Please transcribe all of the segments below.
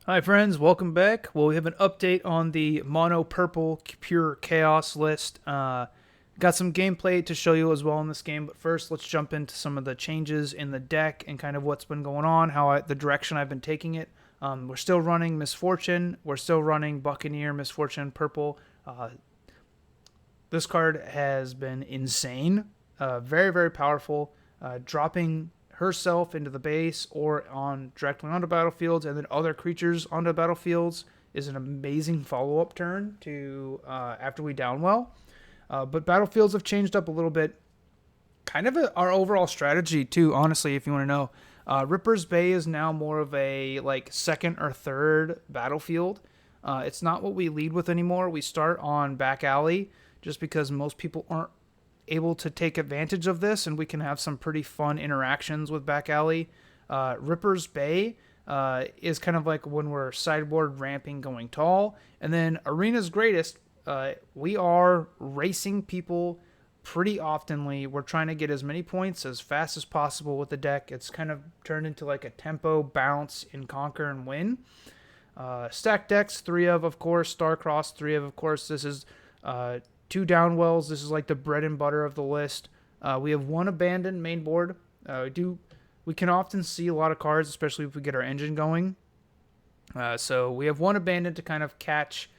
Hi friends, welcome back. Well, we have an update on the mono purple pure chaos list. Got some gameplay to show you as well in this game, but first let's jump into some of the changes in the deck and kind of what's been going on, the direction I've been taking it. We're still running Misfortune. We're still running Buccaneer, Misfortune, Purple. This card has been insane. Very, very powerful. Dropping herself into the base or on directly onto battlefields and then other creatures onto battlefields is an amazing follow-up turn to after we down well. But battlefields have changed up a little bit. Our overall strategy too, honestly, if you want to know. Ripper's Bay is now more of a like second or third battlefield. It's not what we lead with anymore. We start on back alley just because most people aren't able to take advantage of this, and we can have some pretty fun interactions with back alley. Ripper's Bay is kind of like when we're sideboard ramping going tall, and then Arena's Greatest, we are racing people pretty oftenly. We're trying to get as many points as fast as possible with the deck. It's kind of turned into like a tempo bounce in Conquer and Win. Stack decks, three of course. Starcross, three of course. This is two downwells. This is like the bread and butter of the list. We have one abandoned main board. We can often see a lot of cards, especially if we get our engine going. So we have one abandoned to kind of catch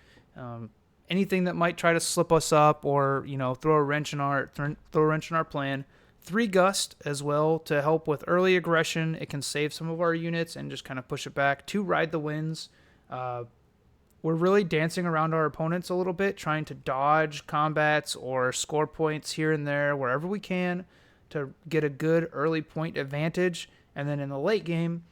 anything that might try to slip us up or throw a wrench in our plan. Three Gust as well to help with early aggression. It can save some of our units and just kind of push it back. Two Ride the Winds. We're really dancing around our opponents a little bit, trying to dodge combats or score points here and there wherever we can to get a good early point advantage. And then in the late game,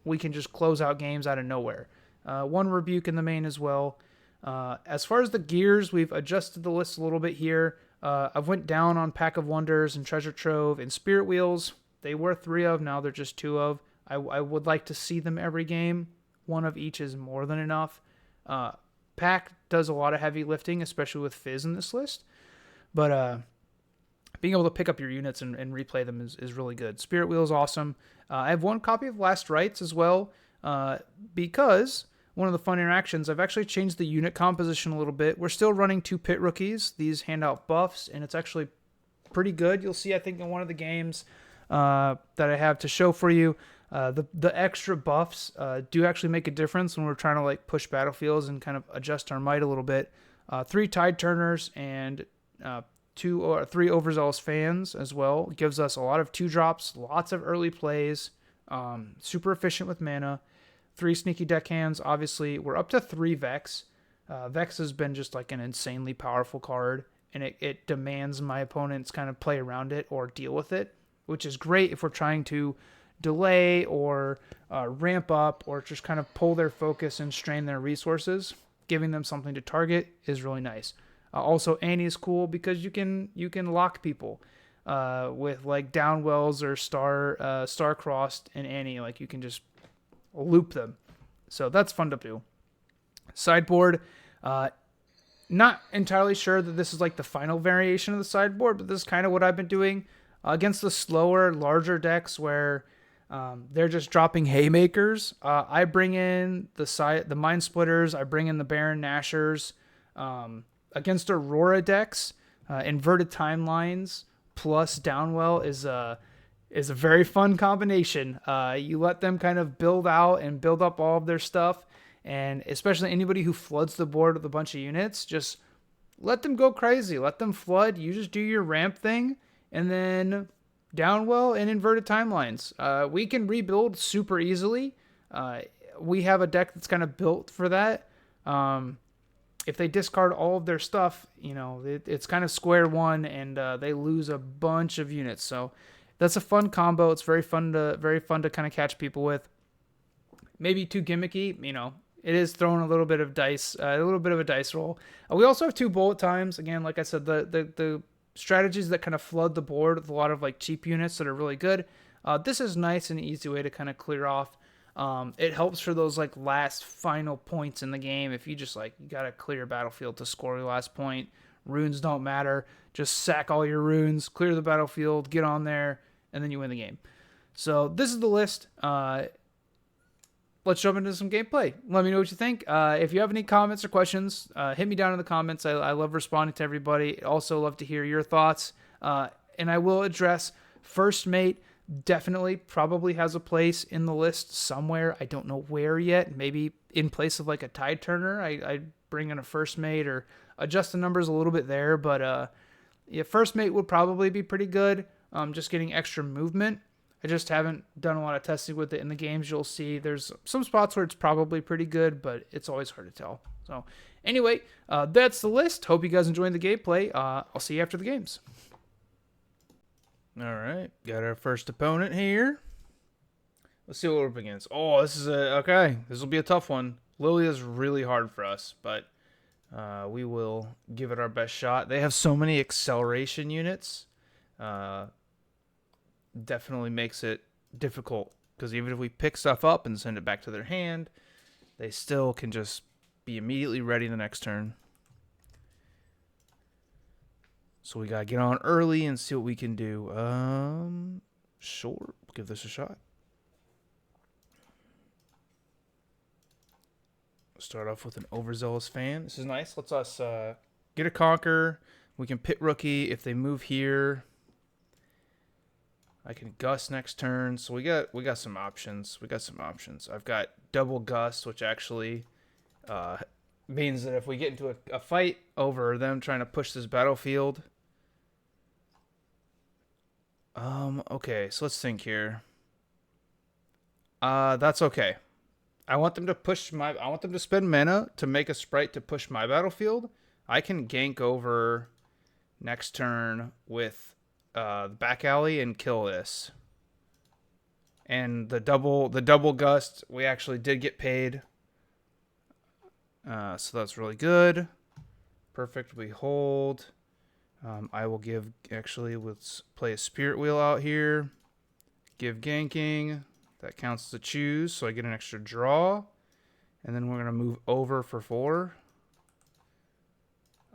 we can just close out games out of nowhere. One Rebuke in the main as well. As far as the gears, we've adjusted the list a little bit here. I've went down on Pack of Wonders and Treasure Trove and Spirit Wheels. They were three of, now they're just two of. I would like to see them every game. One of each is more than enough. Pack does a lot of heavy lifting, especially with Fizz in this list. But being able to pick up your units and replay them is really good. Spirit Wheel is awesome. I have one copy of Last Rites as well because one of the fun interactions, I've actually changed the unit composition a little bit. We're still running two Pit Rookies. These hand out buffs, and it's actually pretty good. You'll see, I think, in one of the games that I have to show for you, the extra buffs do actually make a difference when we're trying to like push battlefields and kind of adjust our might a little bit. Three Tide Turners and two or three Overzealous Fans as well. It gives us a lot of 2-drops, lots of early plays, super efficient with mana. Three Sneaky Deckhands. Obviously, we're up to three Vex. Vex has been just like an insanely powerful card, and it demands my opponents kind of play around it or deal with it, which is great if we're trying to delay or ramp up or just kind of pull their focus and strain their resources. Giving them something to target is really nice. Also, Annie is cool because you can lock people with like Downwells or Star-Crossed and Annie. Like you can just loop them. So that's fun to do. Sideboard. Not entirely sure that this is like the final variation of the sideboard, but this is kind of what I've been doing against the slower, larger decks where they're just dropping haymakers. I bring in the Mind Splitters. I bring in the Baron Nashers. Against Aurora decks, Inverted Timelines plus Downwell is a very fun combination. You let them kind of build out and build up all of their stuff, and especially anybody who floods the board with a bunch of units, just let them go crazy. Let them flood. You just do your ramp thing, and then Downwell and Inverted Timelines. We can rebuild super easily. We have a deck that's kind of built for that. If they discard all of their stuff, it's kind of square one, and they lose a bunch of units. So that's a fun combo. It's very fun to kind of catch people with. Maybe too gimmicky, It is throwing a little bit of dice, a little bit of a dice roll. We also have two bullet times. Again, like I said, the strategies that kind of flood the board with a lot of like cheap units that are really good. This is nice and easy way to kind of clear off. It helps for those like last final points in the game. If you just like, you got to clear battlefield to score your last point. Runes don't matter. Just sack all your runes, clear the battlefield, get on there, and then you win the game. So this is the list. let's jump into some gameplay. Let me know what you think. If you have any comments or questions, hit me down in the comments. I love responding to everybody. Also love to hear your thoughts. And I will address First Mate. Definitely probably has a place in the list somewhere. I don't know where yet. Maybe in place of like a tide turner, I bring in a First Mate or adjust the numbers a little bit there. But yeah, First Mate would probably be pretty good. Just getting extra movement. I just haven't done a lot of testing with it in the games. You'll see there's some spots where it's probably pretty good, but it's always hard to tell. So anyway, that's the list. Hope you guys enjoyed the gameplay. I'll see you after the games. All right, got our first opponent here. Let's see what we're up against. Oh, this is okay. This will be a tough one. Lillia is really hard for us, but we will give it our best shot. They have so many acceleration units. Definitely makes it difficult because even if we pick stuff up and send it back to their hand, they still can just be immediately ready the next turn. So we gotta get on early and see what we can do. Sure, give this a shot. Start off with an overzealous fan. This is nice. Let's us get a conquer. We can pit rookie if they move here. I can gust next turn. So we got some options. I've got double gust, which actually means that if we get into a fight over them trying to push this battlefield. Okay, so let's think here. That's okay. I want them to spend mana to make a sprite to push my battlefield. I can gank over next turn with the back alley and kill this. And the double gust, we actually did get paid. So that's really good. Perfect. We hold. I will let's play a spirit wheel out here. Give ganking. That counts as a choose, so I get an extra draw. And then we're going to move over for 4.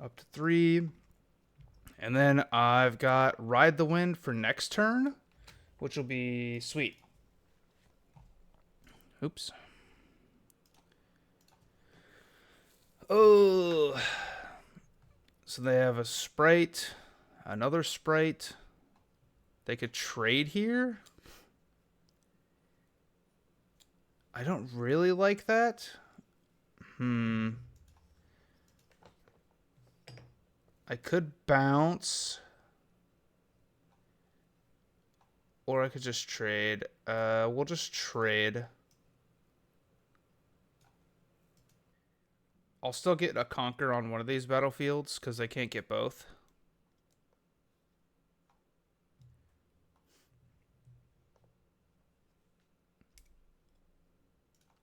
Up to 3. And then I've got Ride the Wind for next turn, which will be sweet. Oops. Oh. So they have a sprite, another sprite. They could trade here. I don't really like that. I could bounce. Or I could just trade. We'll just trade. I'll still get a conquer on one of these battlefields because I can't get both.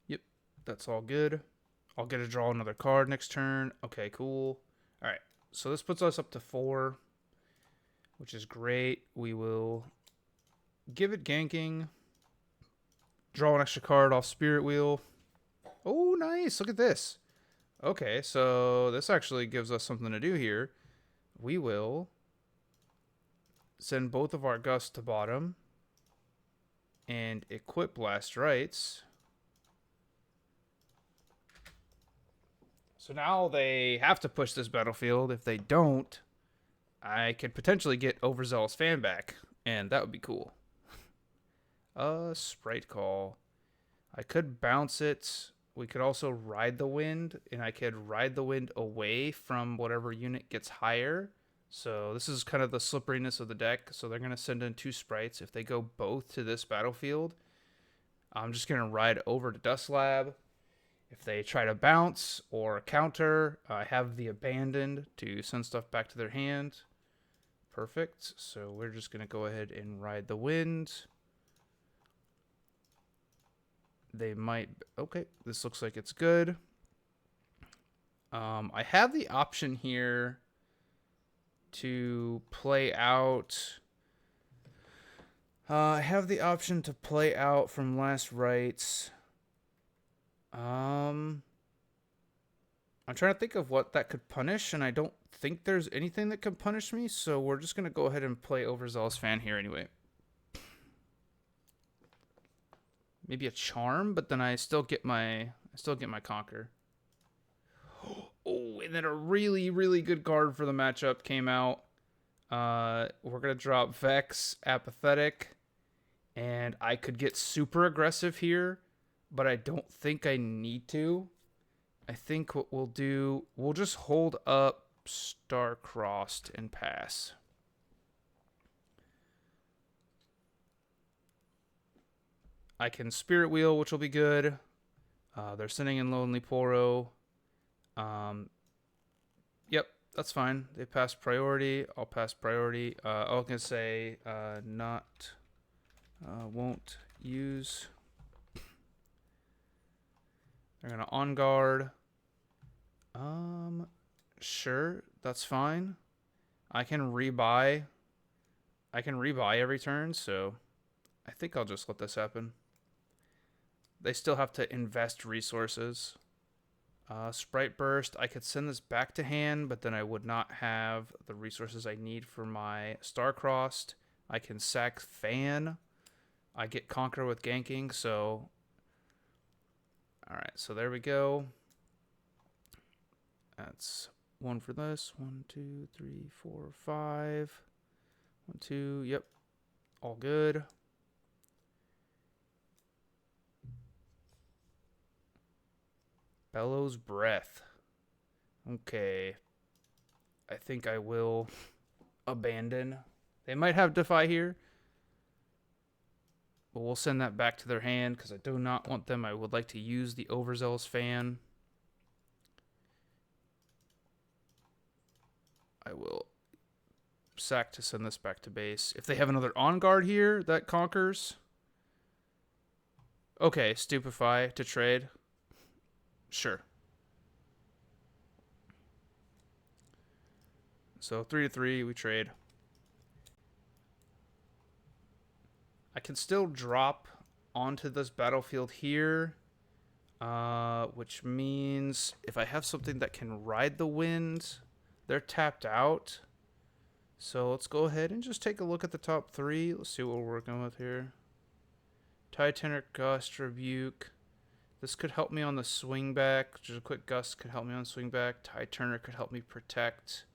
Yep, that's all good. I'll get to draw another card next turn. Okay, cool. All right, so this puts us up to 4, which is great. We will give it ganking. Draw an extra card off Spirit Wheel. Oh, nice. Look at this. Okay, so this actually gives us something to do here. We will send both of our gusts to bottom and equip Blast Rights. So now they have to push this battlefield. If they don't, I could potentially get Overzealous Fan back, and that would be cool. Sprite Call. I could bounce it. We could also Ride the Wind, and I could Ride the Wind away from whatever unit gets higher. So this is kind of the slipperiness of the deck. So they're going to send in 2 sprites. If they go both to this battlefield, I'm just going to ride over to Dust Lab. If they try to bounce or counter, I have the Abandoned to send stuff back to their hand. Perfect. So we're just going to go ahead and Ride the Wind. They might... Okay, this looks like it's good. I have the option here to play out... I have the option to play out from Last Rites. I'm trying to think of what that could punish, and I don't think there's anything that can punish me, so we're just going to go ahead and play Overzealous Fan here anyway. maybe a charm, but then I still get my conquer. Oh, and then a really, really good card for the matchup came out. We're gonna drop Vex, Apathetic, and I could get super aggressive here, but I don't think I need to. I think what we'll do, we'll just hold up Star-Crossed and pass. I can Spirit Wheel, which will be good. They're sending in Lonely Poro. Yep, that's fine. They pass priority. I'll pass priority. I was going to say won't use. They're going to on guard. Sure, that's fine. I can rebuy. Every turn, so I think I'll just let this happen. They still have to invest resources. Sprite Burst. I could send this back to hand, but then I would not have the resources I need for my Star-Crossed. I can sack Fan. I get Conquer with ganking, so... Alright, so there we go. That's one for this. 1, 2, 3, 4, 5. 1, 2, yep. All good. Bellows Breath. Okay. I think I will abandon. They might have Defy here. But we'll send that back to their hand because I do not want them. I would like to use the Overzealous Fan. I will sack to send this back to base. If they have another On Guard here, that conquers. Okay, Stupefy to trade. Sure. So 3-3, we trade. I can still drop onto this battlefield here, which means if I have something that can ride the wind, they're tapped out. So let's go ahead and just take a look at the top three. Let's see what we're working with here. Titanic, Gust, Rebuke. This could help me on the swing back. Just a quick Gust could help me on swing back. Tide Turner could help me protect.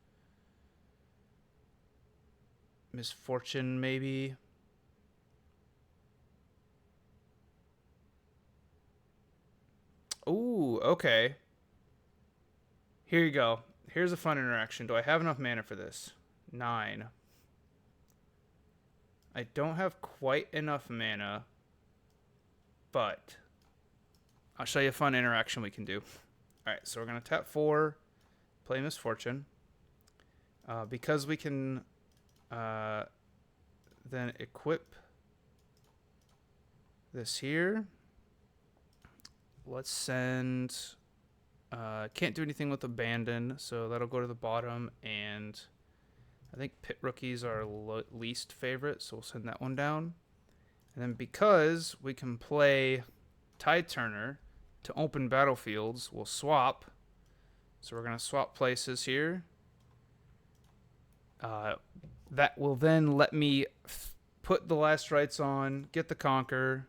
Misfortune, maybe. Ooh, okay. Here you go. Here's a fun interaction. Do I have enough mana for this? 9. I don't have quite enough mana, but I'll show you a fun interaction we can do. Alright, so we're going to tap 4, play Misfortune. Because we can then equip this here. Let's send... can't do anything with Abandon, so that'll go to the bottom, and I think Pit Rookies are least favorite, so we'll send that one down. And then because we can play Tide Turner to open battlefields, we'll swap. So we're going to swap places here. That will then let me put the Last Rites on, get the Conquer.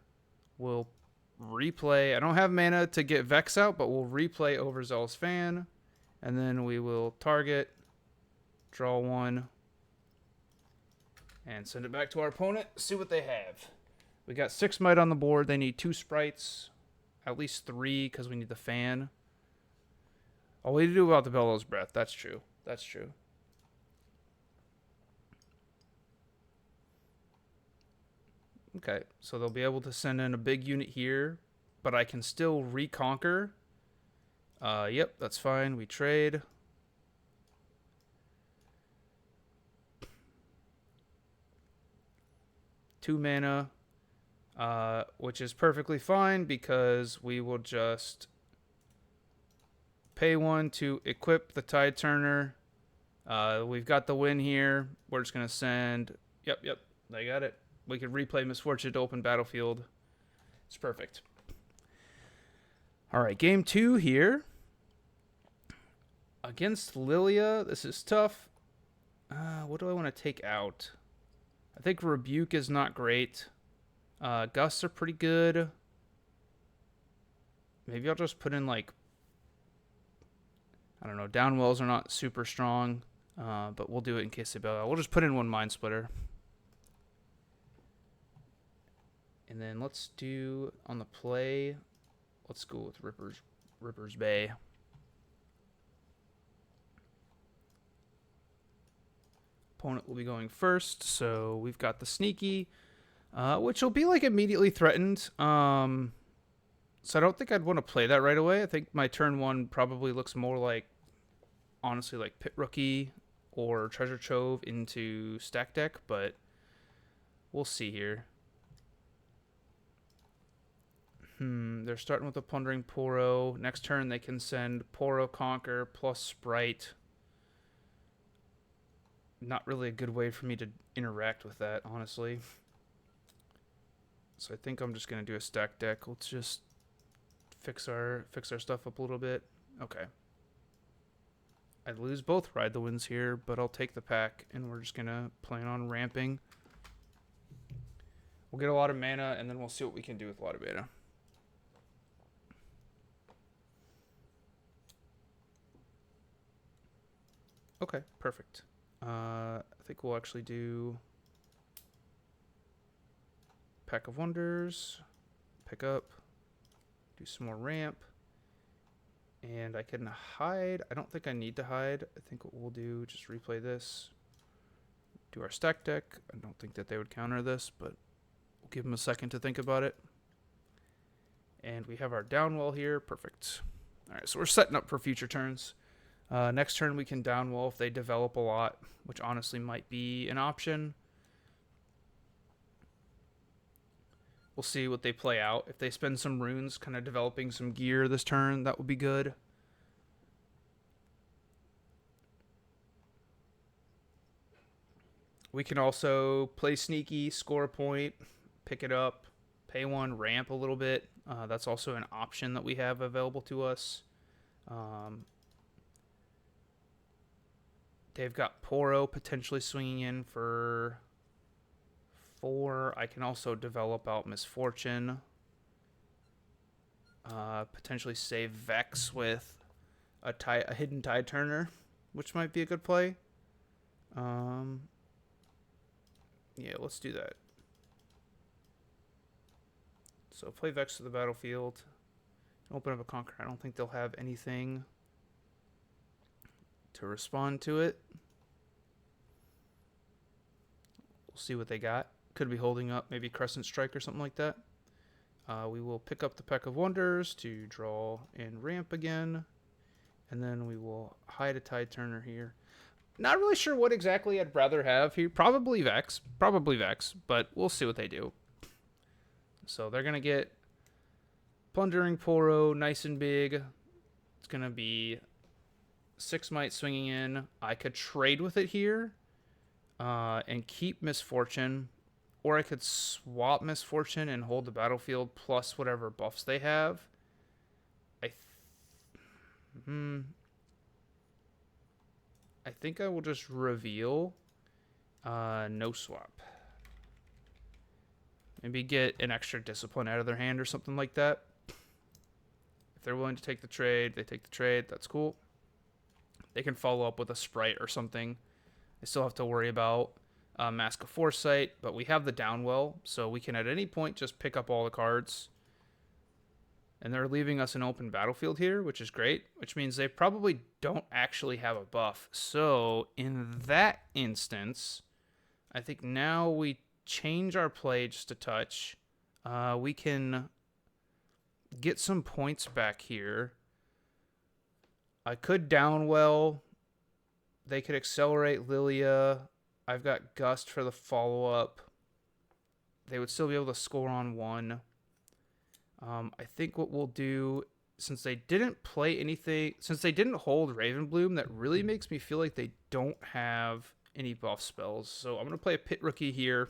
We'll replay. I don't have mana to get Vex out, but we'll replay Overzealous Fan. And then we will target, draw 1, and send it back to our opponent. See what they have. We got 6 might on the board. They need 2 sprites. At least 3 because we need the Fan. All we need to do about the Bellows Breath. That's true. That's true. Okay, so they'll be able to send in a big unit here, but I can still reconquer. Yep, that's fine. We trade. Two mana, which is perfectly fine because we will just pay 1 to equip the Tide Turner. We've got the win here. We're just going to send... Yep, I got it. We could replay Misfortune to open battlefield. It's perfect. All right, game 2 here. Against Lillia, this is tough. What do I want to take out? I think Rebuke is not great. Gusts are pretty good. Maybe I'll just put in like, I don't know, downwells are not super strong, but we'll do it in case they bail out. We'll just put in one Mind Splitter. And then let's do on the play, let's go with Ripper's Bay. Opponent will be going first, so we've got the Sneaky, which will be like immediately threatened. So I don't think I'd want to play that right away. I think my turn one probably looks more like, honestly, like Pit Rookie or Treasure Trove into Stack Deck, but we'll see here. They're starting with a Plundering Poro. Next turn they can send Poro Conquer plus Sprite. Not really a good way for me to interact with that, honestly. So I think I'm just gonna do a stack deck. Let's just fix our stuff up a little bit. Okay. I'd lose both Ride the Winds here, but I'll take the pack, and we're just gonna plan on ramping. We'll get a lot of mana, and then we'll see what we can do with a lot of mana. Okay, perfect. I think we'll actually do Pack of Wonders, pick up, do some more ramp, and I can hide. I don't think I need to hide. I think what we'll do, just replay this, do our stack deck. I don't think that they would counter this, but we'll give them a second to think about it. And we have our downwell here. Perfect. All right, so we're setting up for future turns. Next turn we can downwell if they develop a lot, which honestly might be an option. We'll see what they play out. If they spend some runes kind of developing some gear this turn, that would be good. We can also play Sneaky, score a point, pick it up, pay one, ramp a little bit. That's also an option that we have available to us. They've got Poro potentially swinging in for 4. I can also develop out Misfortune. Potentially save Vex with a hidden Tide Turner, which might be a good play. Yeah, let's do that. So play Vex to the battlefield. Open up a Conquer. I don't think they'll have anything to respond to it. We'll see what they got. Could be holding up maybe Crescent Strike or something like that. We will pick up the Pack of Wonders to draw and ramp again. And then we will hide a Tide Turner here. Not really sure what exactly I'd rather have here. Probably Vex, but we'll see what they do. So they're going to get Plundering Poro, nice and big. It's going to be 6 might swinging in. I could trade with it here and keep Misfortune, or I could swap Misfortune and hold the battlefield plus whatever buffs they have. I think I will just reveal no swap. Maybe get an extra discipline out of their hand or something like that. If they're willing to take the trade, they take the trade. That's cool. They can follow up with a Sprite or something. They still have to worry about Mask of Foresight, but we have the downwell, so we can at any point just pick up all the cards. And they're leaving us an open battlefield here, which is great, which means they probably don't actually have a buff. So in that instance, I think now we change our play just a touch. We can get some points back here. I could downwell. They could accelerate Lillia. I've got Gust for the follow-up. They would still be able to score on 1. I think what we'll do, since they didn't play anything, since they didn't hold Ravenbloom, that really makes me feel like they don't have any buff spells. So I'm going to play a Pit Rookie here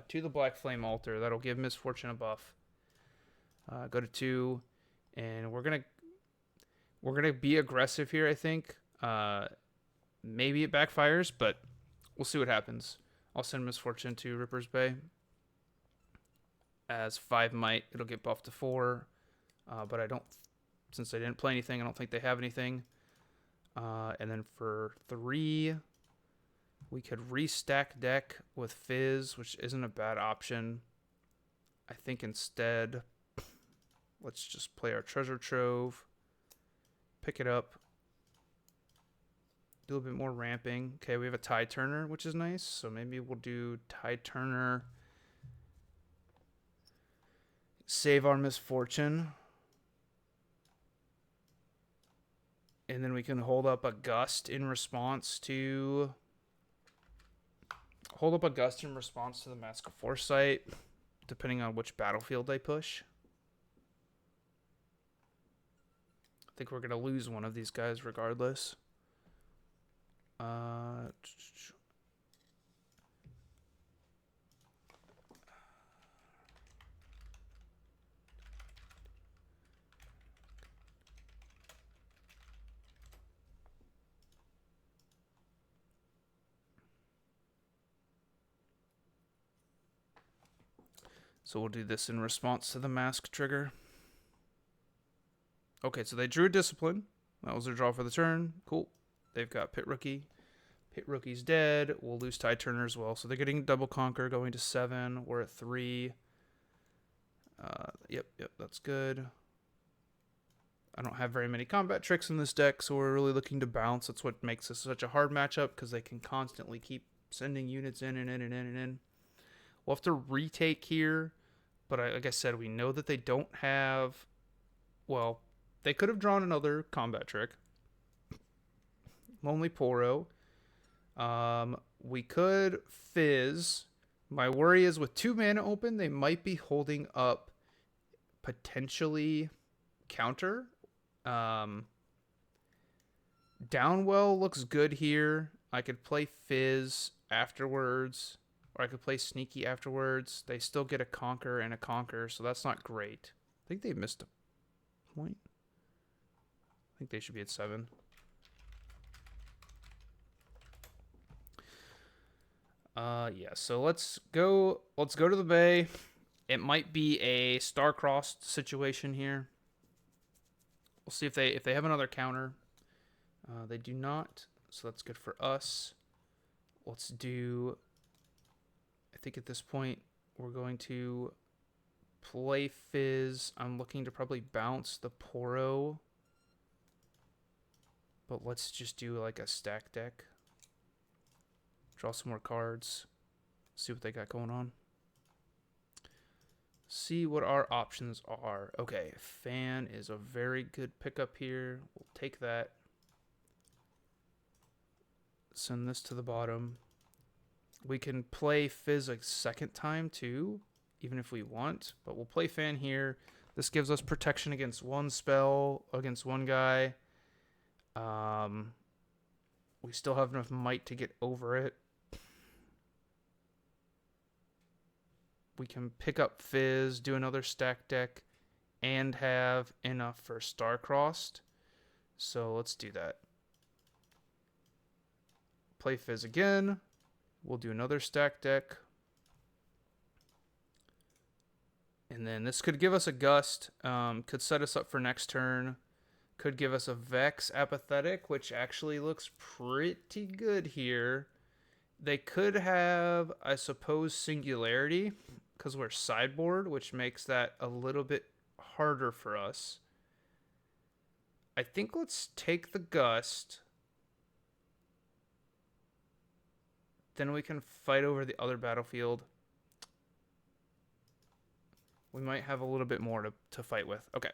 to the Black Flame Altar. That'll give Misfortune a buff. Go to 2, and we're gonna be aggressive here, I think. Maybe it backfires, but we'll see what happens. I'll send Misfortune to Ripper's Bay. As 5 might, it'll get buffed to 4. But I don't, since they didn't play anything, I don't think they have anything. And then for 3, we could restack deck with Fizz, which isn't a bad option. I think instead, let's just play our Treasure Trove, pick it up, do a bit more ramping. Okay, we have a Tide Turner, which is nice. So maybe we'll do Tide Turner, save our Misfortune. And then we can hold up a Gust in response to... Hold up a Gust in response to the Mask of Foresight, depending on which battlefield they push. I think we're going to lose one of these guys regardless. So we'll do this in response to the mask trigger. Okay, so they drew a Discipline. That was their draw for the turn. Cool. They've got Pit Rookie. Pit Rookie's dead. We'll lose Tide Turner as well. So they're getting Double Conquer, going to 7. We're at 3. Yep, that's good. I don't have very many combat tricks in this deck, so we're really looking to bounce. That's what makes this such a hard matchup, because they can constantly keep sending units in and in and in and in. We'll have to retake here, but like I said, we know that they don't have... Well, they could have drawn another combat trick. Lonely Poro. We could Fizz. My worry is with 2 mana open, they might be holding up potentially counter. Downwell looks good here. I could play Fizz afterwards, or I could play Sneaky afterwards. They still get a Conquer and a Conquer, so that's not great. I think they missed a point. I think they should be at 7. Yeah, so let's go to the bay. It might be a star-crossed situation here. We'll see if they have another counter. They do not, so that's good for us. Let's do... I think at this point we're going to play Fizz. I'm looking to probably bounce the Poro, but let's just do like a stack deck. Draw some more cards. See what they got going on. See what our options are. Okay, Fan is a very good pickup here. We'll take that. Send this to the bottom. We can play Fizz a second time too, even if we want, but we'll play Fan here. This gives us protection against one spell, against one guy. We still have enough might to get over it. We can pick up Fizz, do another stack deck, and have enough for Star-Crossed. So let's do that. Play Fizz again. We'll do another stack deck. And then this could give us a Gust. Could set us up for next turn. Could give us a Vex Apathetic, which actually looks pretty good here. They could have, I suppose, Singularity, because we're sideboard, which makes that a little bit harder for us. I think let's take the Gust. Then we can fight over the other battlefield. We might have a little bit more to fight with. Okay.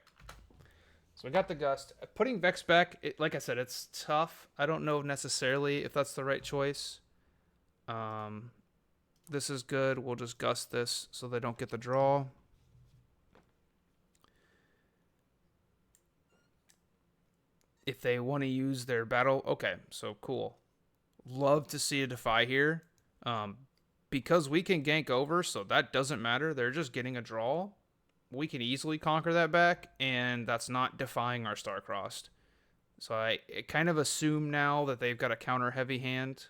So we got the Gust. Putting Vex back, like I said, it's tough. I don't know necessarily if that's the right choice. This is good. We'll just Gust this so they don't get the draw. If they want to use their battle... Okay, so cool. Love to see a Defy here. Because we can gank over, so that doesn't matter. They're just getting a draw. We can easily conquer that back, and that's not defying our Star-Crossed. So I kind of assume now that they've got a counter heavy hand.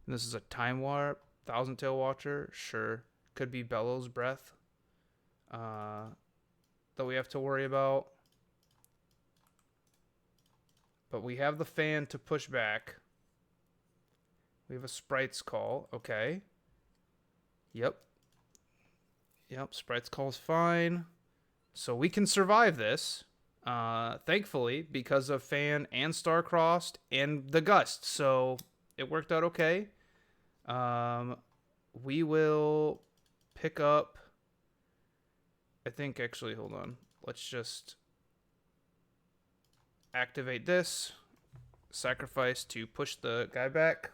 And this is a Time Warp, Thousand Tail Watcher, sure. Could be Bellows Breath. That's that we have to worry about. But we have the fan to push back. We have a Sprite's Call. Okay. Yep. Yep, Sprite's Call's fine. So we can survive this. Thankfully, because of Fan and Starcrossed and the Gust. So it worked out okay. We will pick up... I think, actually, hold on. Let's just activate this. Sacrifice to push the guy back.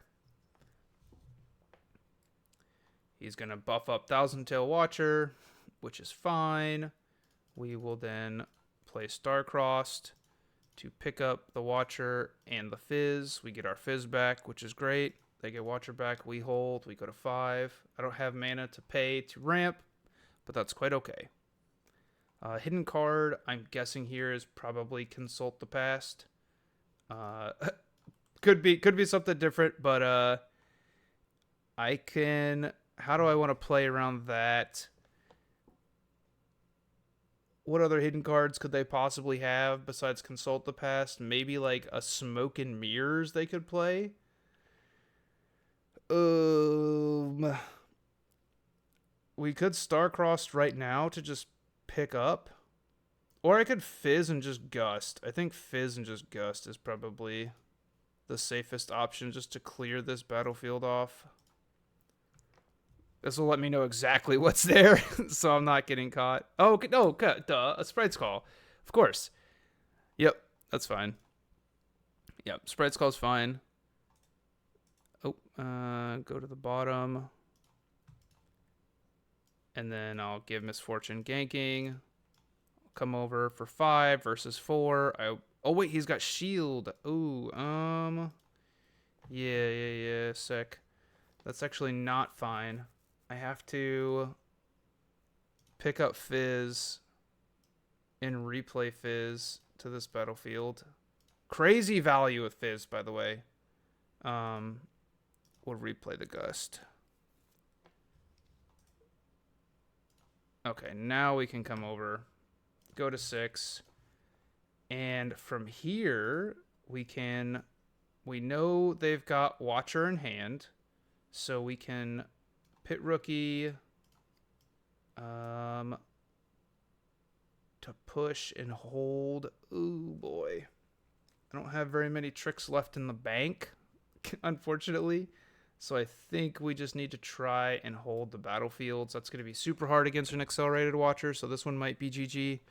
He's going to buff up Thousand Tail Watcher, which is fine. We will then play Starcrossed to pick up the Watcher and the Fizz. We get our Fizz back, which is great. They get Watcher back. We hold. We go to 5. I don't have mana to pay to ramp, but that's quite okay. Hidden card, I'm guessing here, is probably Consult the Past. Could be something different, but I can... How do I want to play around that? What other hidden cards could they possibly have besides Consult the Past? Maybe like a Smoke and Mirrors they could play? We could Starcrossed right now to just pick up. Or I could Fizz and just Gust. I think Fizz and just Gust is probably the safest option just to clear this battlefield off. This will let me know exactly what's there, so I'm not getting caught. Oh, no, duh, a Sprite's Call. Of course. Yep, that's fine. Yep, Sprite's Call's fine. Oh, go to the bottom. And then I'll give Misfortune ganking. Come over for 5 versus 4. Oh, wait, he's got shield. Ooh, yeah, sick. That's actually not fine. I have to pick up Fizz and replay Fizz to this battlefield. Crazy value of Fizz, by the way. We'll replay the Gust. Okay, now we can come over. Go to 6. And from here, we know they've got Watcher in hand. So we can... Pit Rookie to push and hold. Ooh, boy. I don't have very many tricks left in the bank, unfortunately. So I think we just need to try and hold the battlefields. That's going to be super hard against an Accelerated Watcher, so this one might be GG.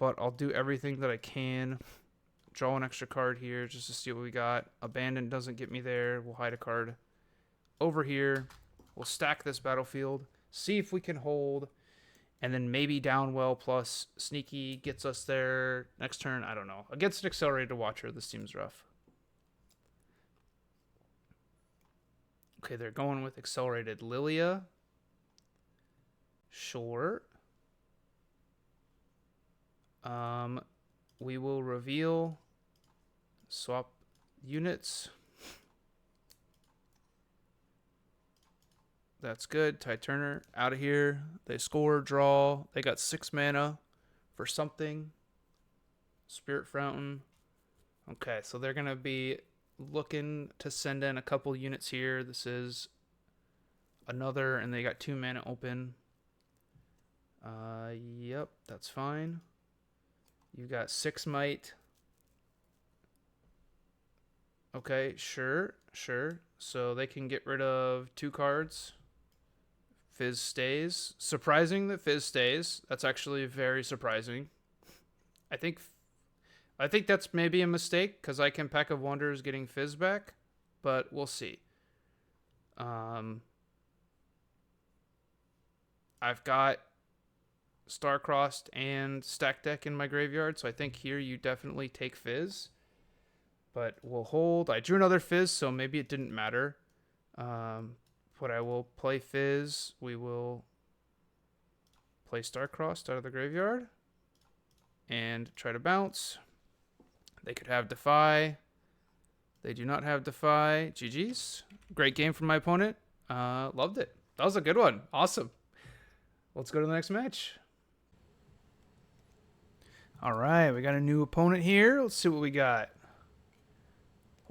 But I'll do everything that I can. Draw an extra card here just to see what we got. Abandon doesn't get me there. We'll hide a card over here. We'll stack this battlefield. See if we can hold. And then maybe Downwell plus Sneaky gets us there next turn. I don't know. Against an Accelerated Watcher, this seems rough. Okay, they're going with Accelerated Lillia. Sure. We will reveal. Swap units. That's good. Ty Turner out of here. They score, draw. They got 6 mana for something. Spirit Fountain. Okay, so they're going to be looking to send in a couple units here. This is another, and they got 2 mana open. Yep, that's fine. You got 6 might. Okay, sure. So they can get rid of 2 cards. Fizz stays. Surprising that Fizz stays. That's actually very surprising. I think that's maybe a mistake because I can Pack of Wonders getting Fizz back, but we'll see. I've got Starcrossed and Stack Deck in my graveyard, so I think here you definitely take Fizz. But we'll hold. I drew another Fizz, so maybe it didn't matter. But I will play Fizz. We will play Starcrossed out of the graveyard and try to bounce. They could have Defy. They do not have Defy. GG's. Great game from my opponent. Loved it. That was a good one. Awesome. Let's go to the next match. All right, we got a new opponent here. Let's see what we got.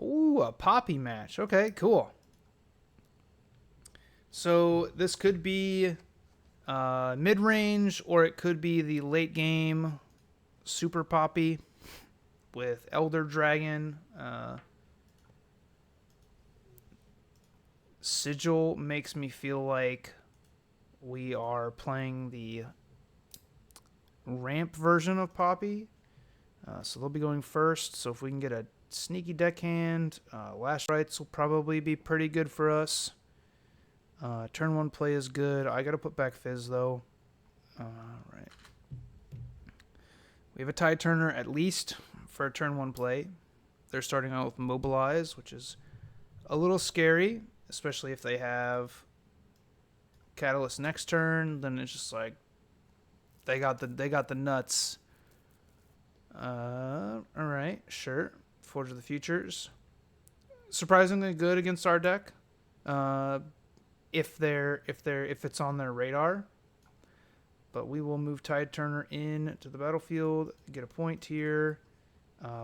Ooh, a Poppy match. Okay, cool. So this could be mid-range, or it could be the late game Super Poppy with Elder Dragon. Sigil makes me feel like we are playing the ramp version of Poppy. So they'll be going first. So if we can get a sneaky deckhand, Last Rites will probably be pretty good for us. Turn 1 play is good. I got to put back Fizz, though. Right. We have a Tide Turner at least for a turn 1 play. They're starting out with Mobilize, which is a little scary, especially if they have Catalyst next turn. Then it's just like they got the nuts. All right, sure. Forge of the Futures, surprisingly good against our deck. If it's on their radar. But we will move Tide Turner in to the battlefield, get a point here.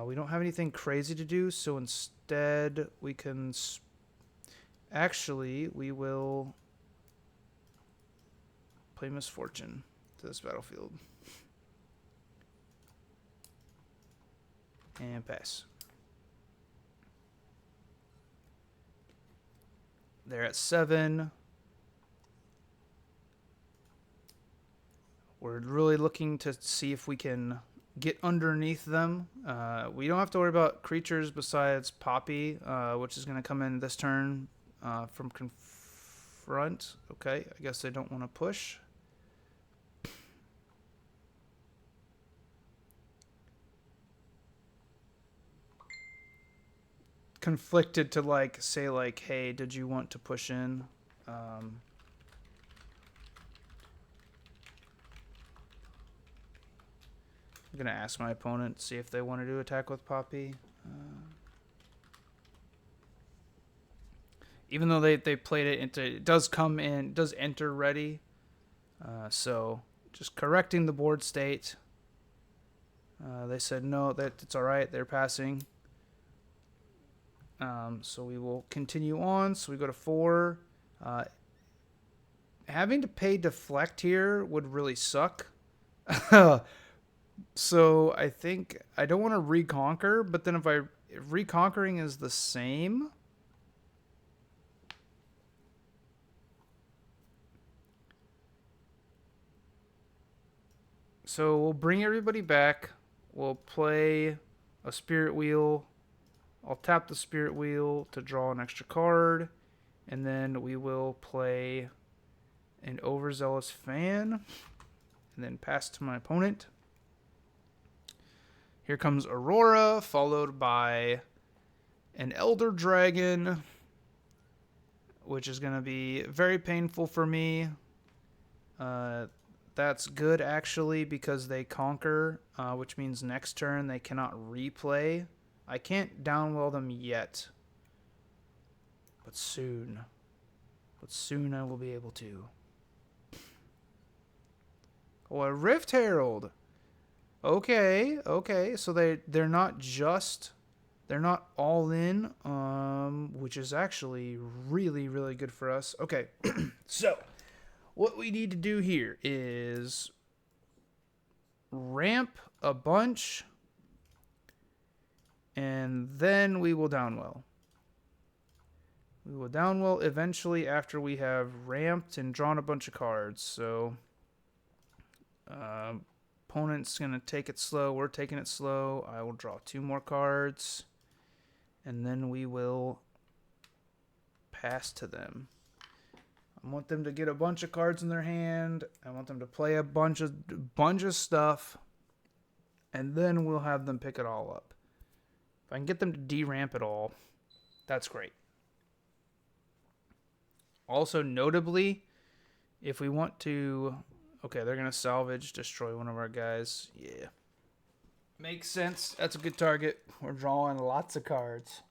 We don't have anything crazy to do, so instead we can... Actually, we will play Misfortune to this battlefield. And pass. They're at 7. We're really looking to see if we can get underneath them. We don't have to worry about creatures besides Poppy, which is going to come in this turn from Confront. Okay, I guess they don't want to push. Conflicted to like say like, hey, did you want to push in? I'm gonna ask my opponent, see if they want to do attack with Poppy. Even though they played it into, it does come in, does enter ready. So just correcting the board state. They said no, that it's all right. They're passing. So we will continue on. So we go to 4. Having to pay deflect here would really suck. So I think I don't want to reconquer, but then if reconquering is the same. So we'll bring everybody back. We'll play a Spirit Wheel. I'll tap the Spirit Wheel to draw an extra card. And then we will play an Overzealous Fan. And then pass to my opponent. Here comes Aurora, followed by an Elder Dragon, which is going to be very painful for me. That's good, actually, because they conquer, which means next turn they cannot replay. I can't downwell them yet, but soon. But soon I will be able to. Oh, a Rift Herald. Okay, so they're not all in, which is actually really, really good for us. Okay, so what we need to do here is ramp a bunch, and then we will downwell. We will downwell eventually after we have ramped and drawn a bunch of cards. So opponent's going to take it slow. We're taking it slow. I will draw 2 more cards. And then we will pass to them. I want them to get a bunch of cards in their hand. I want them to play a bunch of stuff. And then we'll have them pick it all up. If I can get them to de-ramp it all, that's great. Also, notably, if we want to... Okay, they're going to salvage, destroy one of our guys. Yeah. Makes sense. That's a good target. We're drawing lots of cards.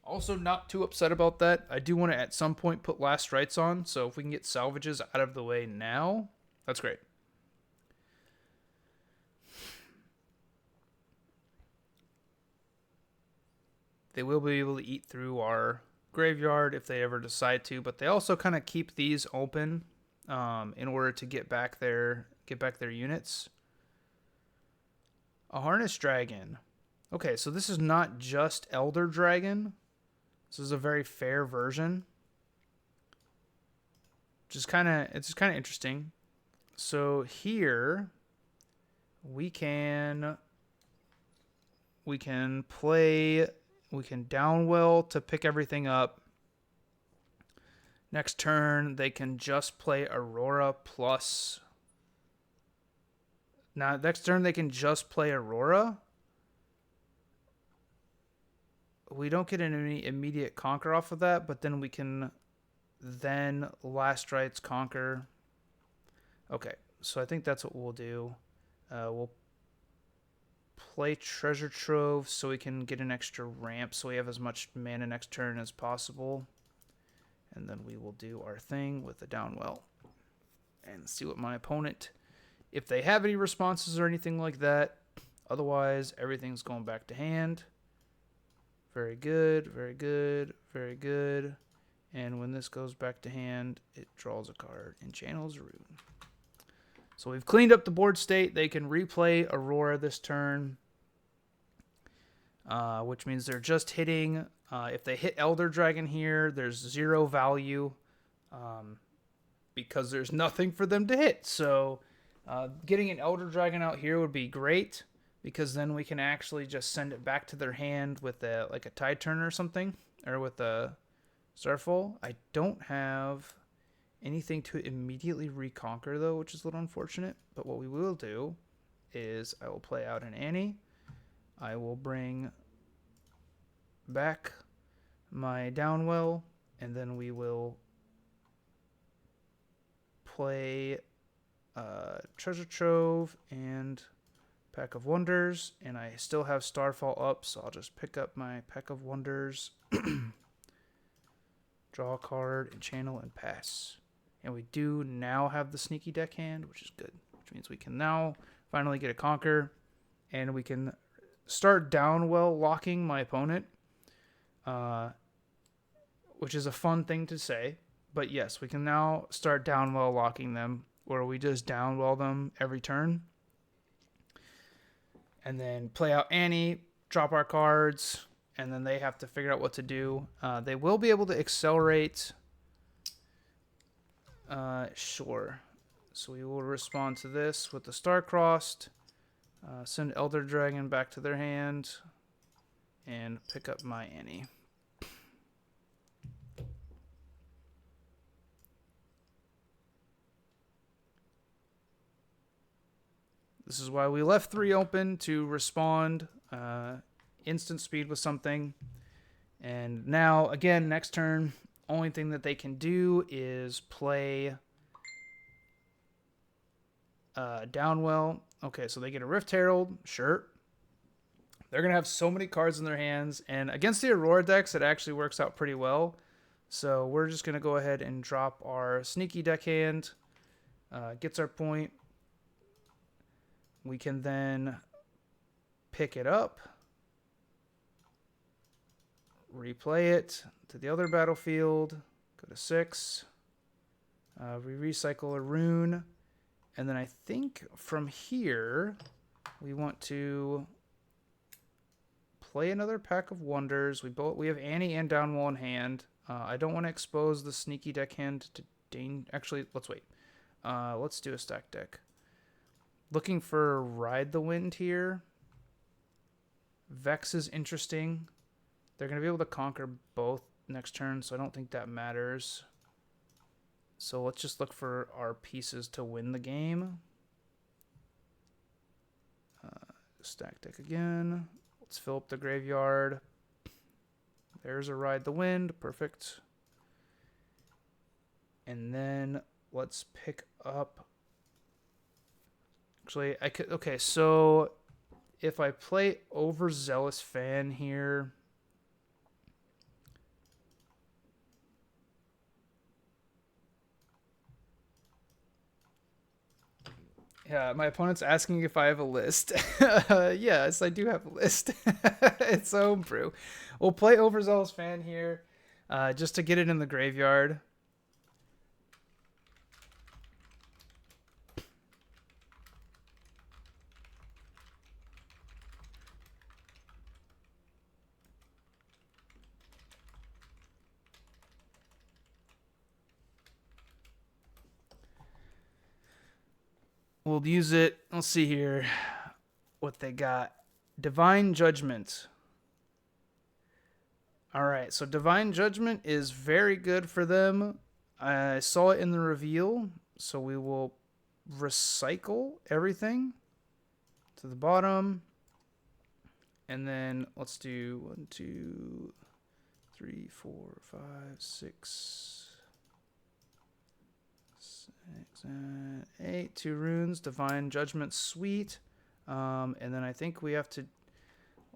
Also, not too upset about that. I do want to at some point put last rites on, so if we can get salvages out of the way now, that's great. They will be able to eat through our graveyard if they ever decide to, but they also kind of keep these open in order to get back their units. A harness dragon. Okay, so this is not just Elder Dragon. This is a very fair version. It's kind of interesting. So here we can play, we can downwell to pick everything up. Next turn they can just play Aurora plus. Now next turn they can just play Aurora. We don't get any immediate conquer off of that, but then we can then last rites conquer. Okay, so I think that's what we'll do. We'll play Treasure Trove so we can get an extra ramp so we have as much mana next turn as possible. And then we will do our thing with the downwell and see what my opponent, if they have any responses or anything like that. Otherwise, everything's going back to hand. Very good, very good, very good. And when this goes back to hand, it draws a card and channels a rune. So we've cleaned up the board state. They can replay Aurora this turn, which means they're just hitting. If they hit Elder Dragon here, there's 0 value because there's nothing for them to hit. So getting an Elder Dragon out here would be great, because then we can actually just send it back to their hand with like a Tide Turner or something, or with a Starfall. I don't have anything to immediately reconquer, though, which is a little unfortunate. But what we will do is I will play out an Annie. I will bring back my Downwell, and then we will play Treasure Trove and Pack of Wonders, and I still have Starfall up, so I'll just pick up my Pack of Wonders, draw a card, and channel and pass. And we do now have the sneaky deckhand, which is good, which means we can now finally get a conquer, and we can start Downwell locking my opponent, which is a fun thing to say. But yes, we can now start Downwell locking them, where we just Downwell them every turn. And then play out Annie, drop our cards, and then they have to figure out what to do. They will be able to accelerate. Sure. So we will respond to this with the Star-Crossed, send Elder Dragon back to their hand, and pick up my Annie. This is why we left 3 open, to respond instant speed with something. And now, again, next turn, only thing that they can do is play Downwell. Okay, so they get a Rift Herald, sure. They're going to have so many cards in their hands, and against the Aurora decks, it actually works out pretty well. So we're just going to go ahead and drop our Sneaky Deckhand. Gets our point. We can then pick it up, replay it to the other battlefield, go to 6, we recycle a rune, and then I think from here we want to play another Pack of Wonders. We have Annie and Downwell in hand. I don't want to expose the Sneaky Deckhand to Dane. Actually, let's wait. Let's do a stack deck. Looking for Ride the Wind here. Vex is interesting. They're going to be able to conquer both next turn, so I don't think that matters. So let's just look for our pieces to win the game. Stack deck again. Let's fill up the graveyard. There's a Ride the Wind. Perfect. And then let's pick up... Actually, I could... Okay, so if I play Overzealous Fan here, Yeah, my opponent's asking if I have a list. Yes, I do have a list. It's a homebrew. We'll play Overzealous Fan here, just to get it in the graveyard. We'll use it. Let's see here what they got. Divine Judgment. All right, so Divine Judgment is very good for them. I saw it in the reveal, so we will recycle everything to the bottom. And then let's do 1, 2, 3, 4, 5, 6, 7, 8. 2 runes. Divine Judgment, sweet. And then I think we have to.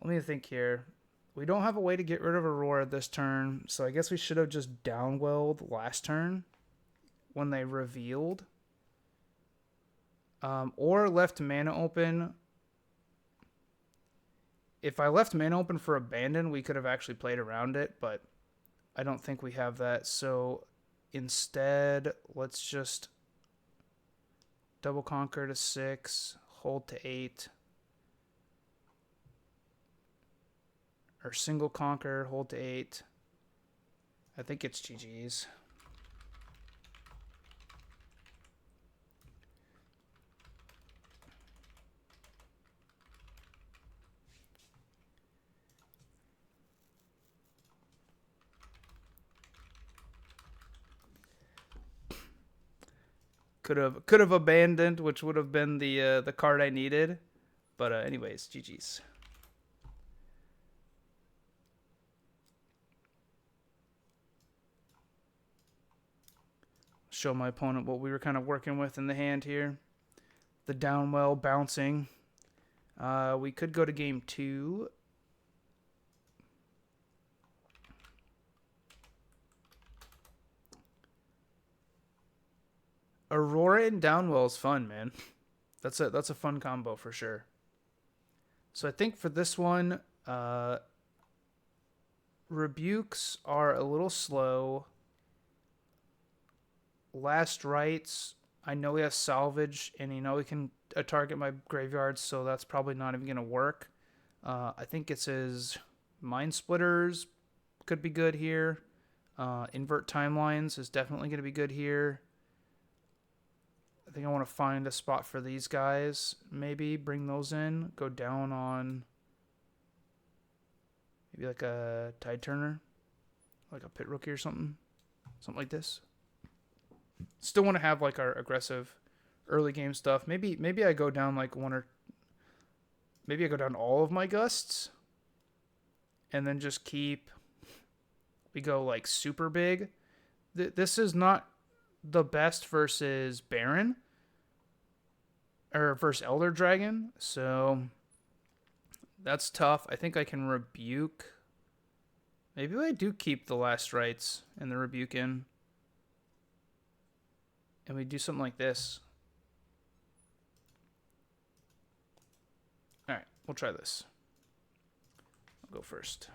Let me think here. We don't have a way to get rid of Aurora this turn, so I guess we should have just downwelled last turn when they revealed. Or left mana open. If I left mana open for Abandon, we could have actually played around it, but I don't think we have that. So instead, let's just double conquer to 6, hold to 8. Or single conquer, hold to 8. I think it's GG's. Could have abandoned, which would have been the card I needed. But anyways, GG's. Show my opponent what we were kind of working with in the hand here. The downwell bouncing. We could go to game 2. Aurora and downwell is fun, man. That's a fun combo for sure. So I think for this one, rebukes are a little slow. Last rites, I know he has salvage, and he can target my graveyard, so that's probably not even going to work. I think it's his Mind Splitters could be good here. Invert Timelines is definitely going to be good here. I think I want to find a spot for these guys. Maybe bring those in. Go down on maybe like a Tide Turner, like a Pit Rookie or something. Something like this. Still want to have like our aggressive early game stuff. Maybe I go down like maybe I go down all of my gusts and then just keep. We go like super big. This is not the best versus Baron or versus Elder Dragon, so that's tough. I think I can rebuke. Maybe I do keep the last rites and the rebuke in. And we do something like this. All right, we'll try this. I'll go first.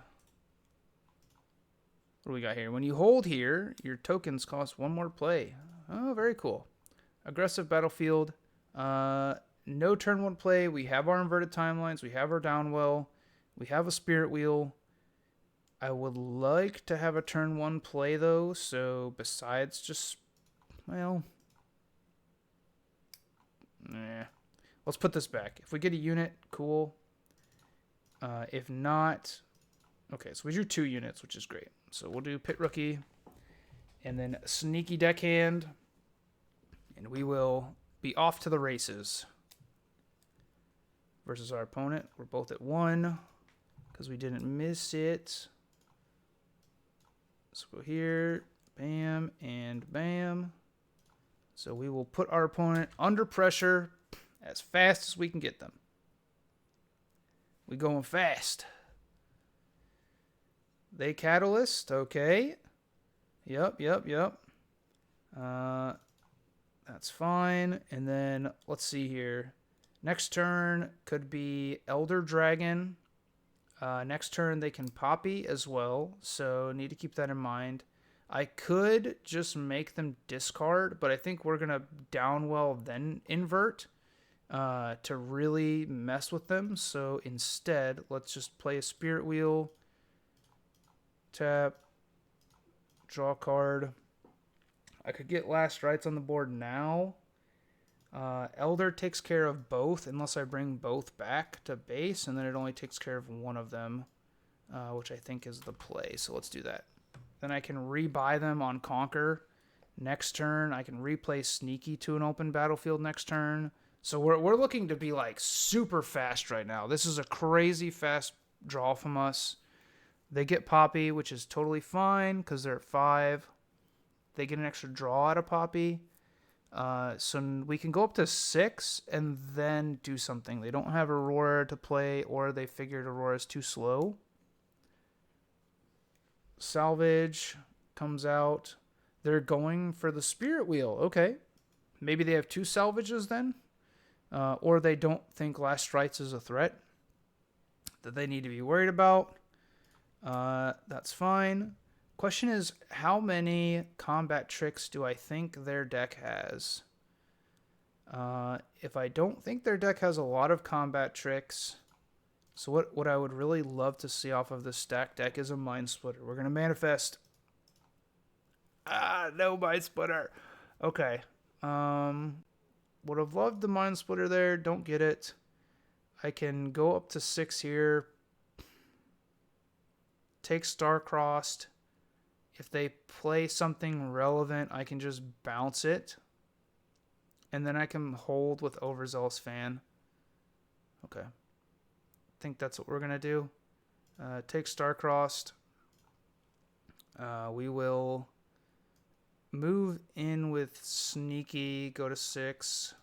What do we got here? When you hold here, your tokens cost 1 more play. Oh, very cool. Aggressive battlefield. No turn 1 play. We have our inverted timelines. We have our downwell. We have a spirit wheel. I would like to have a turn 1 play, though. So besides just, well... Let's put this back. If we get a unit, cool. If not... Okay, so we drew 2 units, which is great. So we'll do Pit Rookie. And then Sneaky Deckhand. And we will be off to the races. Versus our opponent. We're both at 1. Because we didn't miss it. So go here. Bam and bam. So we will put our opponent under pressure as fast as we can get them. We going fast. They Catalyst, okay. Yep. That's fine. And then let's see here. Next turn could be Elder Dragon. Next turn they can Poppy as well, so need to keep that in mind. I could just make them discard, but I think we're going to Downwell then invert to really mess with them. So instead, let's just play a Spirit Wheel, tap, draw a card. I could get Last Rites on the board now. Elder takes care of both unless I bring both back to base, and then it only takes care of one of them, which I think is the play. So let's do that. Then I can rebuy them on Conquer. Next turn, I can replay Sneaky to an open battlefield next turn. So we're looking to be like super fast right now. This is a crazy fast draw from us. They get Poppy, which is totally fine because they're at 5. They get an extra draw out of Poppy. So we can go up to 6 and then do something. They don't have Aurora to play, or they figured Aurora is too slow. Salvage comes out. They're going for the Spirit Wheel. Okay. Maybe they have 2 salvages then. Or they don't think Last Rites is a threat that they need to be worried about. That's fine. Question is, how many combat tricks do I think their deck has? If I don't think their deck has a lot of combat tricks, so what I would really love to see off of this stack deck is a Mind Splitter. We're going to manifest. No Mind Splitter. Okay. Would have loved the Mind Splitter there. Don't get it. I can go up to 6 here. Take Star-Crossed. If they play something relevant, I can just bounce it. And then I can hold with Overzealous Fan. Okay. I think that's what we're going to do. Take Star-Crossed. We will move in with Sneaky, go to 6.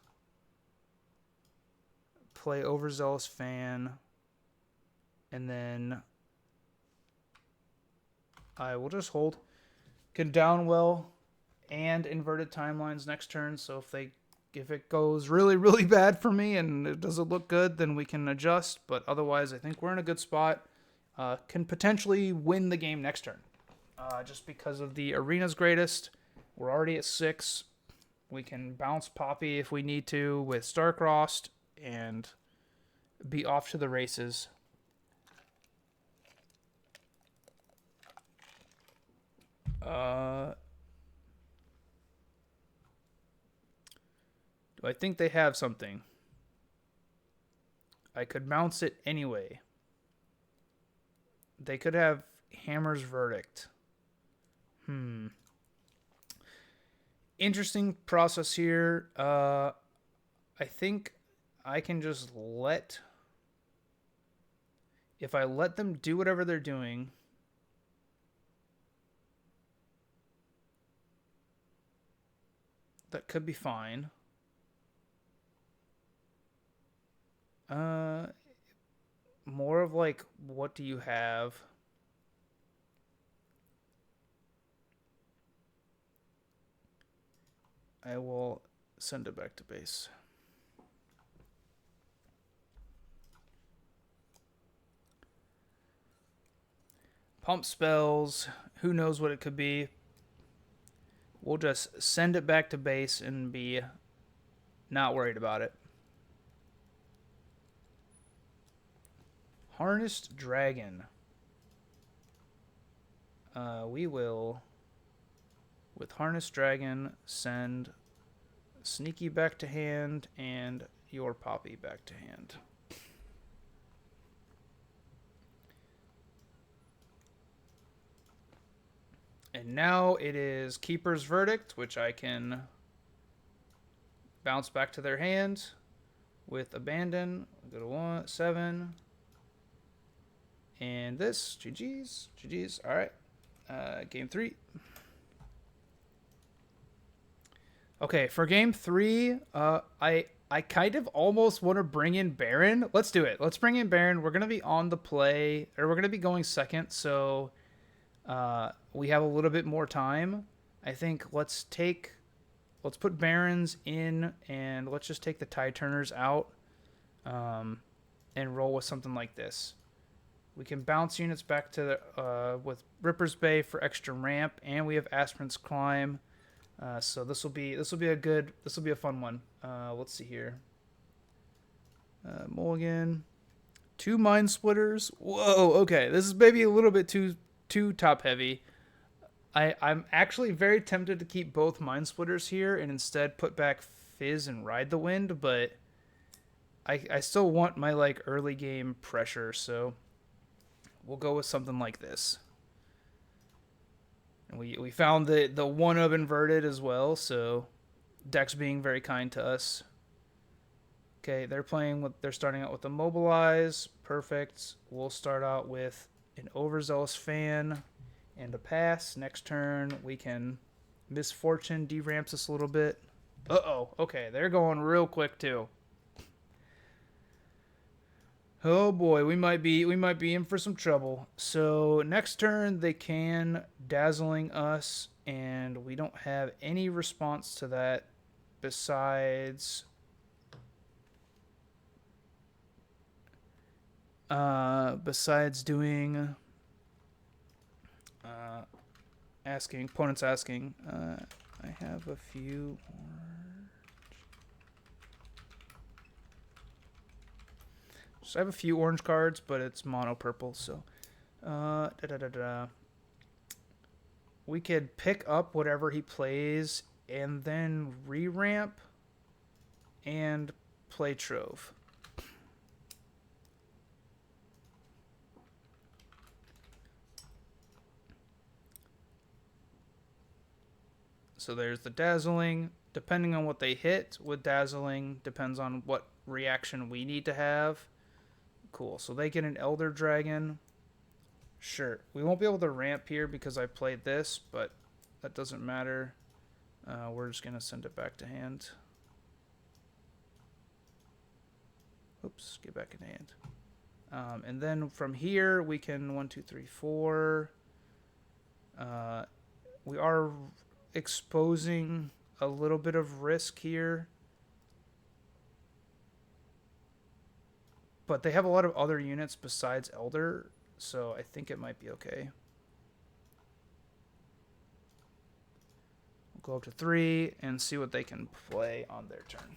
Play Overzealous Fan. And then I will just hold. Can Downwell and Inverted Timelines next turn. So if it goes really, really bad for me and it doesn't look good, then we can adjust. But otherwise, I think we're in a good spot. Can potentially win the game next turn. Just because of the Arena's Greatest. We're already at 6. We can bounce Poppy if we need to with Star-Crossed and be off to the races. Do I think they have something? I could bounce it anyway. They could have Hammer's Verdict. Interesting process here. I think I can just if I let them do whatever they're doing, that could be fine. More of like, what do you have? I will send it back to base. Pump spells. Who knows what it could be? We'll just send it back to base and be not worried about it. Harnessed Dragon. We will, with Harnessed Dragon, send Sneaky back to hand and your Poppy back to hand. And now it is Keeper's Verdict, which I can bounce back to their hand with Abandon. Go to 7. And this, GG's, GG's. All right, game 3. Okay, for game 3, I kind of almost want to bring in Baron. Let's do it. Let's bring in Baron. We're gonna be on the play, or we're gonna be going second, so we have a little bit more time. I think let's take let's put Barons in, and let's just take the Tide Turners out, and roll with something like this. We can bounce units back to the with Ripper's Bay for extra ramp, and we have Aspirant's Climb. So this will be a fun one. Let's see here. Mulligan, 2 Mind Splitters. Whoa, okay, this is maybe a little bit too top heavy. I'm actually very tempted to keep both Mind Splitters here and instead put back Fizz and Ride the Wind, but I still want my like early game pressure, so we'll go with something like this. And we found the one of inverted as well, so deck's being very kind to us. Okay, they're starting out with a Mobilize, perfect. We'll start out with an Overzealous Fan and a pass. Next turn, we can Misfortune deramps us a little bit. Uh-oh. Okay, they're going real quick too. Oh boy, we might be in for some trouble. So next turn they can Dazzling us, and we don't have any response to that besides doing opponents asking. I have a few So I have a few orange cards, but it's mono purple, so we could pick up whatever he plays and then re-ramp and play Trove. So there's the Dazzling. Depending on what they hit with Dazzling, depends on what reaction we need to have. Cool. So they get an Elder Dragon. Sure. We won't be able to ramp here because I played this, but that doesn't matter. We're just going to send it back to hand. Oops. Get back in hand. And then from here, we can 1, 2, 3, 4. We are exposing a little bit of risk here. But they have a lot of other units besides Elder, so I think it might be okay. We'll go up to 3 and see what they can play on their turn.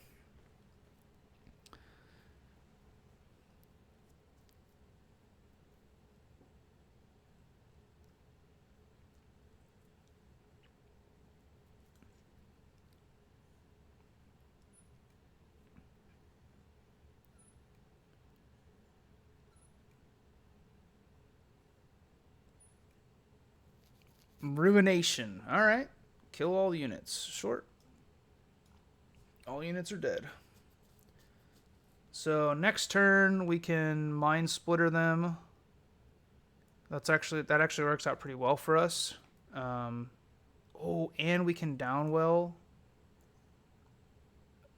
Ruination. All right. Kill all units. Short. All units are dead. So next turn we can Mind Splitter them. That actually works out pretty well for us. Oh, and we can Downwell.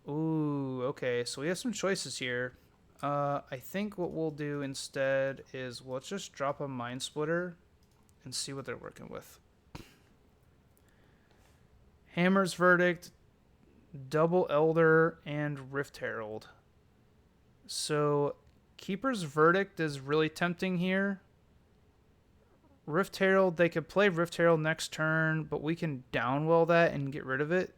Ooh, okay. So we have some choices here. I think what we'll do instead is let's just drop a Mind Splitter and see what they're working with. Hammer's Verdict, Double Elder, and Rift Herald. So Keeper's Verdict is really tempting here. Rift Herald, they could play Rift Herald next turn, but we can Downwell that and get rid of it.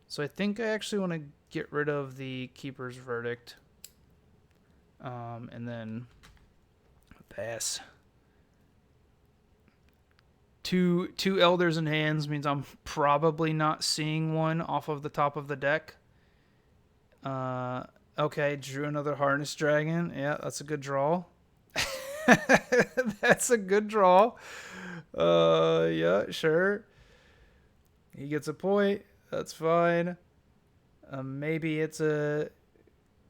So I think I actually want to get rid of the Keeper's Verdict. And then pass. Two Elders in hands means I'm probably not seeing one off of the top of the deck. Okay, drew another Harness Dragon. Yeah, that's a good draw. That's a good draw. Yeah, sure. He gets a point. That's fine. Maybe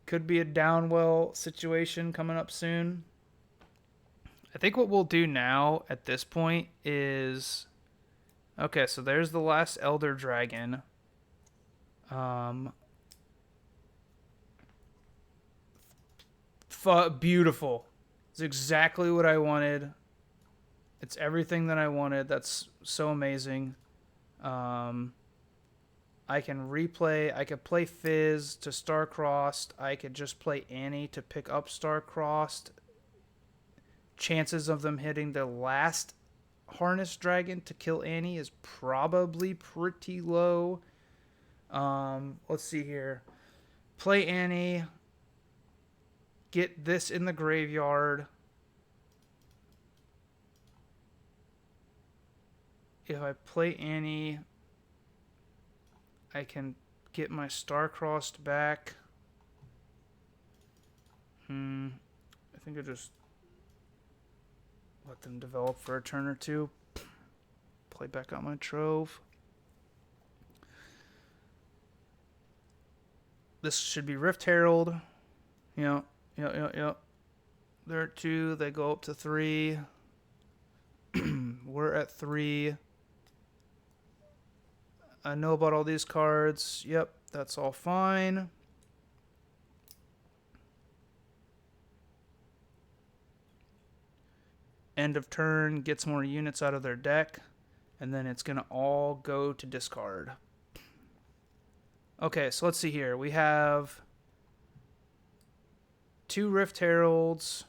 could be a Downwell situation coming up soon. I think what we'll do now at this point is... Okay, so there's the last Elder Dragon. Beautiful. It's exactly what I wanted. It's everything that I wanted. That's so amazing. I can replay. I could play Fizz to Star-Crossed. I could just play Annie to pick up Star-Crossed. Chances of them hitting the last Harness Dragon to kill Annie is probably pretty low. Let's see here. Play Annie. Get this in the graveyard. If I play Annie, I can get my Star-Crossed back. I think I just let them develop for a turn or two. Play back out my Trove. This should be Rift Herald. Yep. They're at 2. They go up to 3. We're at 3. I know about all these cards. Yep, that's all fine. End of turn, gets more units out of their deck, and then it's going to all go to discard. Okay, so let's see here. We have 2 Rift Heralds,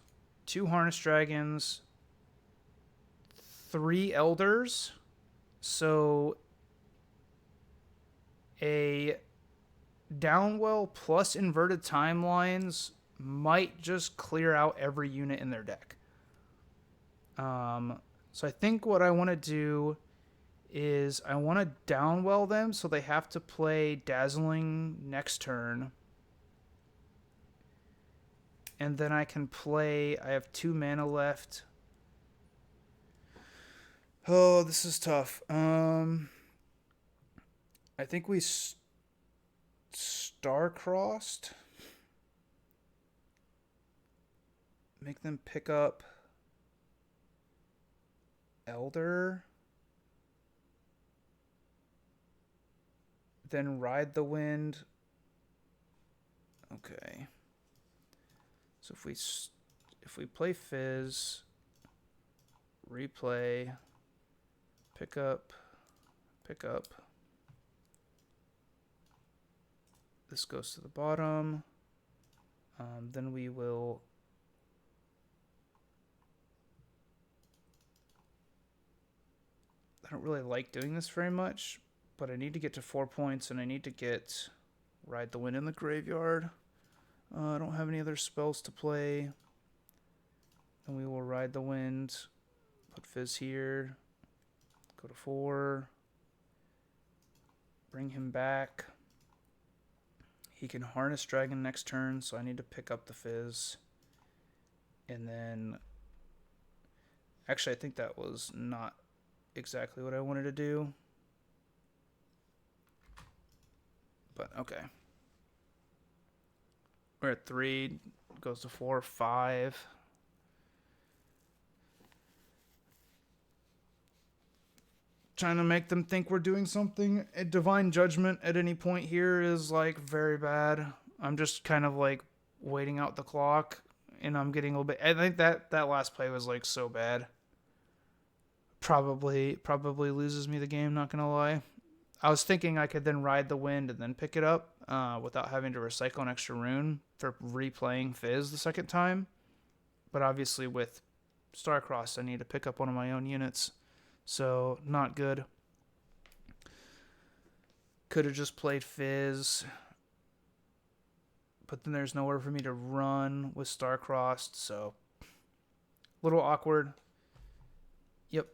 2 Harness Dragons, 3 Elders. So a Downwell plus Inverted Timelines might just clear out every unit in their deck. So I think what I want to do is I want to Downwell them so they have to play Dazzling next turn. And then I can play... I have 2 mana left. Oh, this is tough. I think we Star-Crossed. Make them pick up Elder. Then Ride the Wind. Okay. So if we play Fizz, replay, pick up. This goes to the bottom. Then we will... I don't really like doing this very much, but I need to get to 4 points, and I need to get Ride the Wind in the graveyard. I don't have any other spells to play. And we will Ride the Wind. Put Fizz here. Go to 4. Bring him back. He can Harness Dragon next turn, so I need to pick up the Fizz. And then... Actually, I think that was not exactly what I wanted to do. But, okay. We're at 3. Goes to 4, 5. Trying to make them think we're doing something. A Divine Judgment at any point here is, like, very bad. I'm just kind of, like, waiting out the clock. And I'm getting a little bit... I think that last play was, like, so bad. Probably loses me the game, not gonna lie. I was thinking I could then Ride the Wind and then pick it up without having to recycle an extra rune for replaying Fizz the second time. But obviously with Star-Crossed, I need to pick up one of my own units. So, not good. Could have just played Fizz. But then there's nowhere for me to run with Star-Crossed, so... a little awkward. Yep.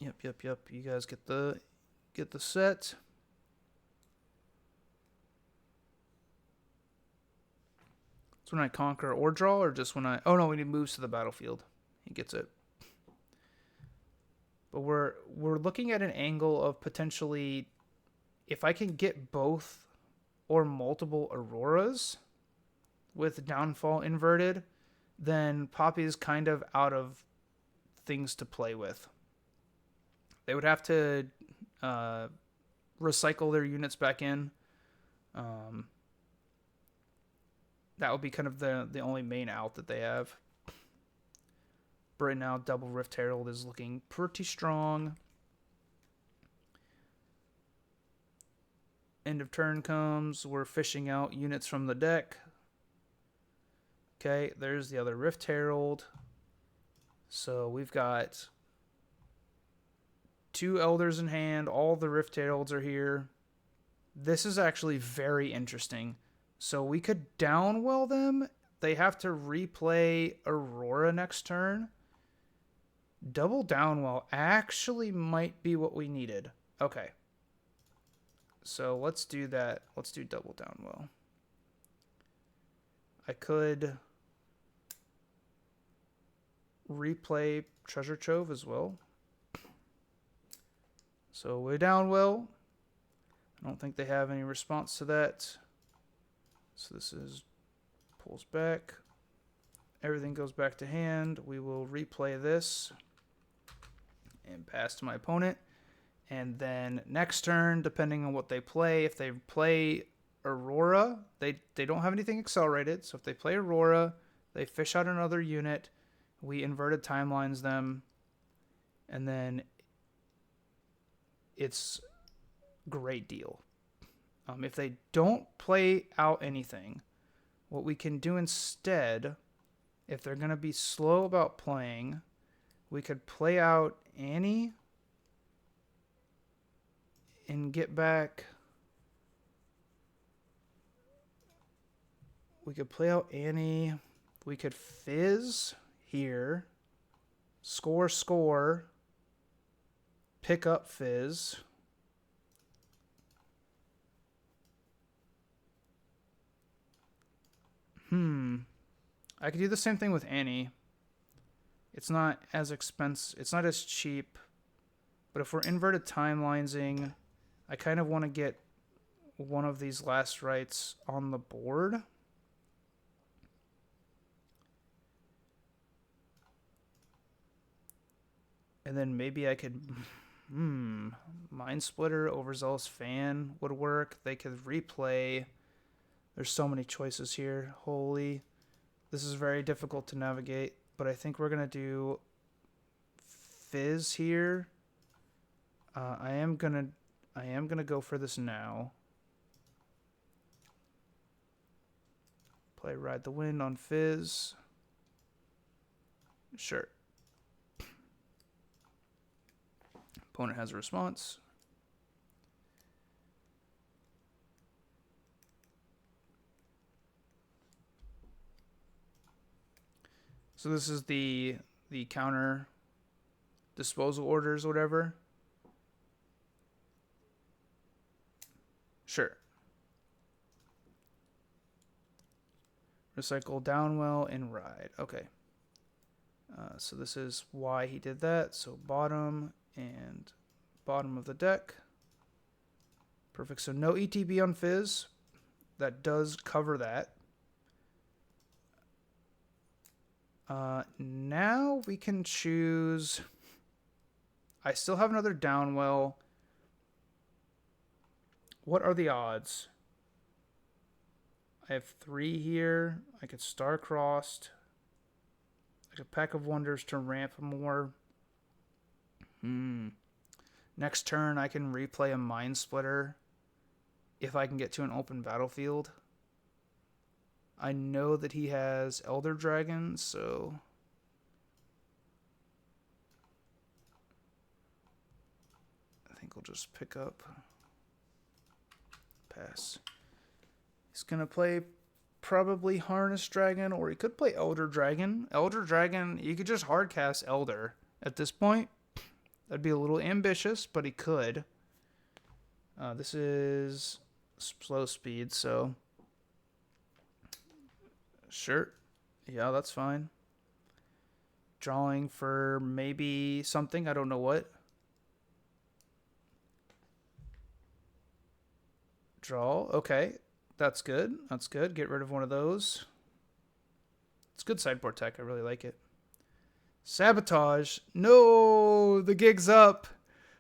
You guys get the set. It's when I conquer or draw, or just when I... Oh no, when he moves to the battlefield. He gets it. But we're looking at an angle of potentially... If I can get both or multiple Auroras with Downfall inverted, then Poppy's kind of out of things to play with. They would have to recycle their units back in. That would be kind of the only main out that they have. But right now, Double Rift Herald is looking pretty strong. End of turn comes. We're fishing out units from the deck. Okay, there's the other Rift Herald. So we've got 2 Elders in hand. All the Rift Heralds are here. This is actually very interesting. So we could downwell them. They have to replay Aurora next turn. Double downwell actually might be what we needed. Okay. So let's do that. Let's do double downwell. I could replay Treasure Trove as well. So we're downwell. I don't think they have any response to that. So this is pulls back. Everything goes back to hand. We will replay this and pass to my opponent. And then next turn, depending on what they play, if they play Aurora, they don't have anything accelerated. So if they play Aurora, they fish out another unit. We inverted timelines them. And then it's great deal. If they don't play out anything, what we can do instead, if they're going to be slow about playing, we could play out Annie and get back. We could play out Annie. We could fizz here. Score. Pick up fizz. I could do the same thing with Annie. It's not as expensive. It's not as cheap. But if we're inverted timelinesing, I kind of want to get one of these last rites on the board. And then maybe I could... Mind Splitter, Overzealous Fan would work. They could replay. There's so many choices here. Holy. This is very difficult to navigate. But I think we're going to do Fizz here. I am gonna go for this now. Play Ride the Wind on Fizz. Sure. Opponent has a response. So this is the counter disposal orders, whatever. Sure. Recycle, downwell, and ride. Okay. So this is why he did that. So bottom and bottom of the deck. Perfect. So no ETB on Fizz. That does cover that. Now we can choose... I still have another downwell. What are the odds? I have 3 here. I could star-crossed. Like a Pack of Wonders to ramp more. Next turn, I can replay a Mind Splitter if I can get to an open battlefield. I know that he has Elder Dragon, so... I think we'll just pick up. Pass. He's going to play probably Harness Dragon, or he could play Elder Dragon. Elder Dragon, you could just hardcast Elder at this point. That'd be a little ambitious, but he could. This is slow speed, so... Sure. Yeah, that's fine. Drawing for maybe something. I don't know what. Draw. Okay. That's good. That's good. Get rid of one of those. It's good sideboard tech. I really like it. Sabotage. No! The gig's up.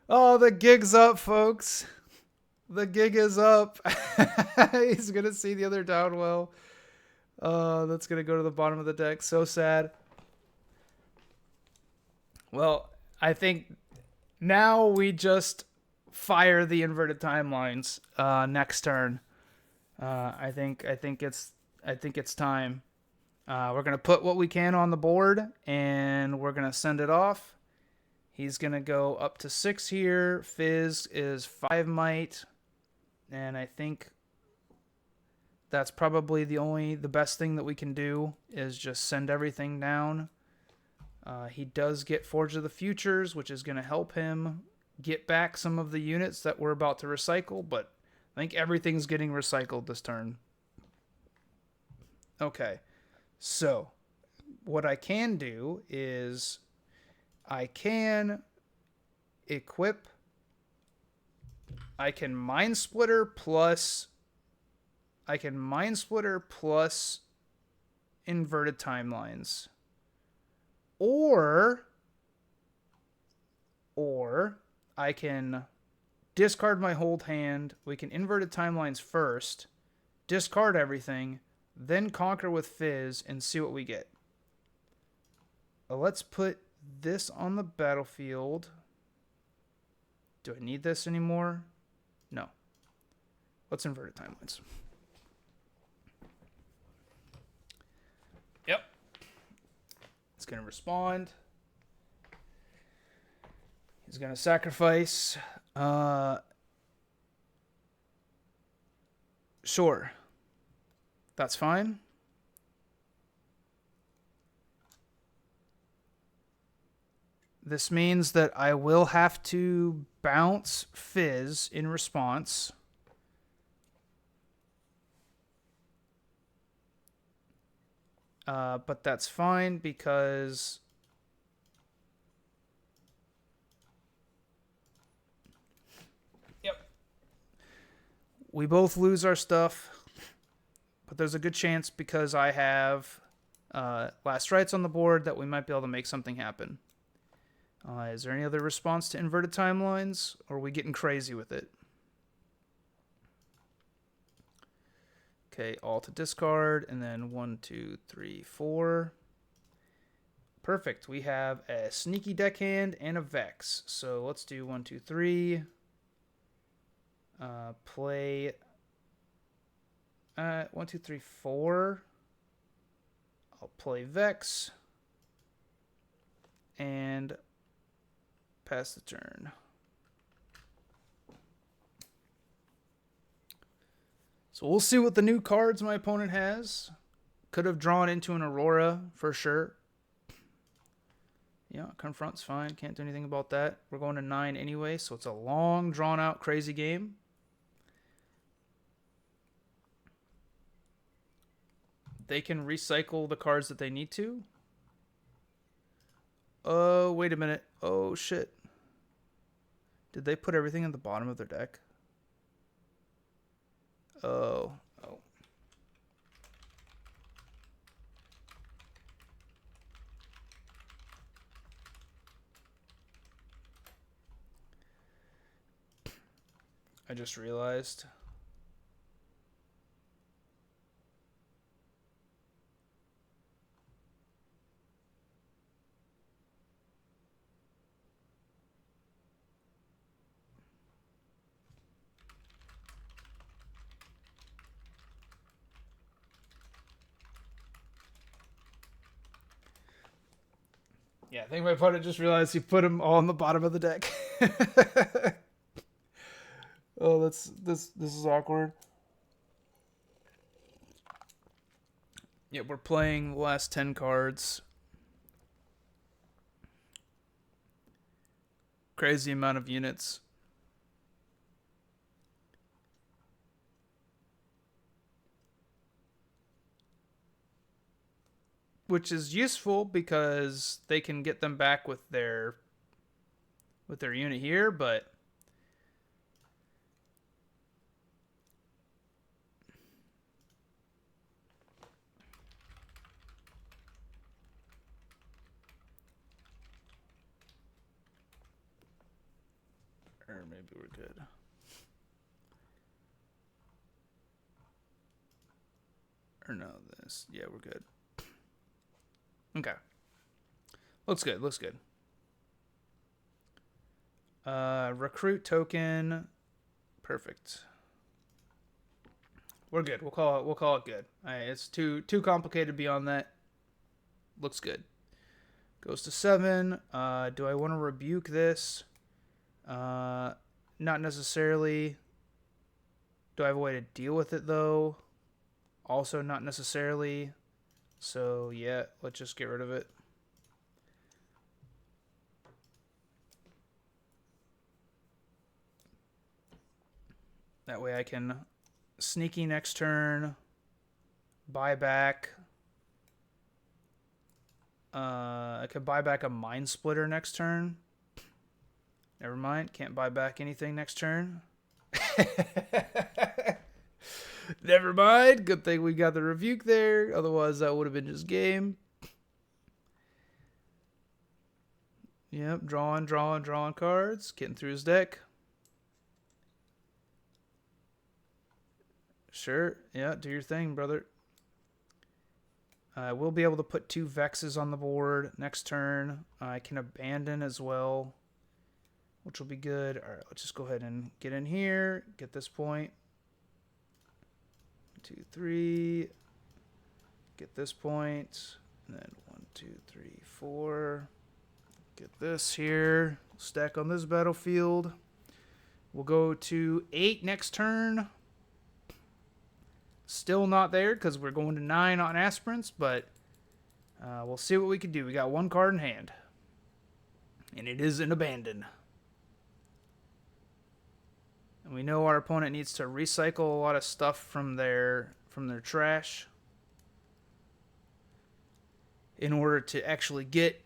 Oh, the gig's up, folks. The gig is up. He's going to see the other downwell. That's going to go to the bottom of the deck. So sad. Well, I think now we just fire the inverted timelines next turn. I think it's time. We're gonna put what we can on the board, and we're gonna send it off. He's gonna go up to 6 here. Fizz is 5 might, and I think that's probably the best thing that we can do is just send everything down. He does get Forge of the Futures, which is gonna help him get back some of the units that we're about to recycle, but I think everything's getting recycled this turn. Okay, so what I can do is I can equip. I can Mind Splitter plus. I can Mind Splitter plus inverted timelines. Or I can discard my hold hand. We can inverted timelines first, discard everything, then conquer with Fizz and see what we get. Let's put this on the battlefield. Do I need this anymore? No. Let's inverted timelines. Yep. It's going to respond. He's going to sacrifice. Sure. That's fine. This means that I will have to bounce Fizz in response. But that's fine because we both lose our stuff, but there's a good chance because I have last rites on the board that we might be able to make something happen. Is there any other response to inverted timelines, or are we getting crazy with it? Okay, all to discard, and then 1, 2, 3, 4. Perfect. We have a sneaky deckhand and a Vex. So let's do 1, 2, 3. Play 1, 2, 3, 4. I'll play Vex and pass the turn. So we'll see what the new cards my opponent has. Could have drawn into an Aurora for sure. Yeah, confront's fine. Can't do anything about that. We're going to 9 anyway, so it's a long, drawn-out, crazy game. They can recycle the cards that they need to. Oh, wait a minute. Oh, shit. Did they put everything at the bottom of their deck? Oh. I just realized. Yeah, I think my opponent just realized he put them all on the bottom of the deck. Oh, this is awkward. Yeah, we're playing the last 10 cards. Crazy amount of units. Which is useful because they can get them back with their unit here, but or maybe we're good. Or no, this. Yeah, we're good. Okay. Looks good. Recruit token. Perfect. We're good. We'll call it good. All right, it's too complicated beyond that. Looks good. Goes to 7. Do I want to rebuke this? Not necessarily. Do I have a way to deal with it though? Also not necessarily. So yeah, let's just get rid of it. That way I can sneaky next turn, buy back. I could buy back a Mind Splitter next turn. Never mind, can't buy back anything next turn. Never mind, good thing we got the rebuke there. Otherwise, that would have been just game. Yep, drawing cards. Getting through his deck. Sure, yeah, do your thing, brother. We'll be able to put 2 Vexes on the board next turn. I can abandon as well, which will be good. All right, let's just go ahead and get in here. Get this point. 2, 3. Get this point. And then 1, 2, 3, 4. Get this here. Stack on this battlefield. We'll go to 8 next turn. Still not there because we're going to 9 on aspirants, but we'll see what we can do. We got 1 card in hand, and it is an abandon. And we know our opponent needs to recycle a lot of stuff from their trash in order to actually get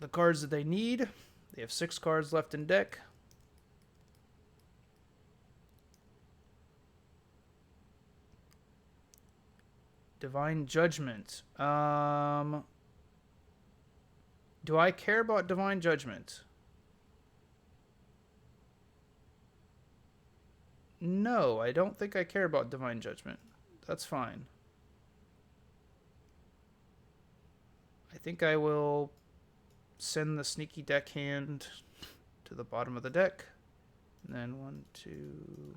the cards that they need. They have 6 cards left in deck. Divine Judgment. Do I care about Divine Judgment? No, I don't think I care about Divine Judgment. That's fine. I think I will send the sneaky deckhand to the bottom of the deck. And then 1, 2...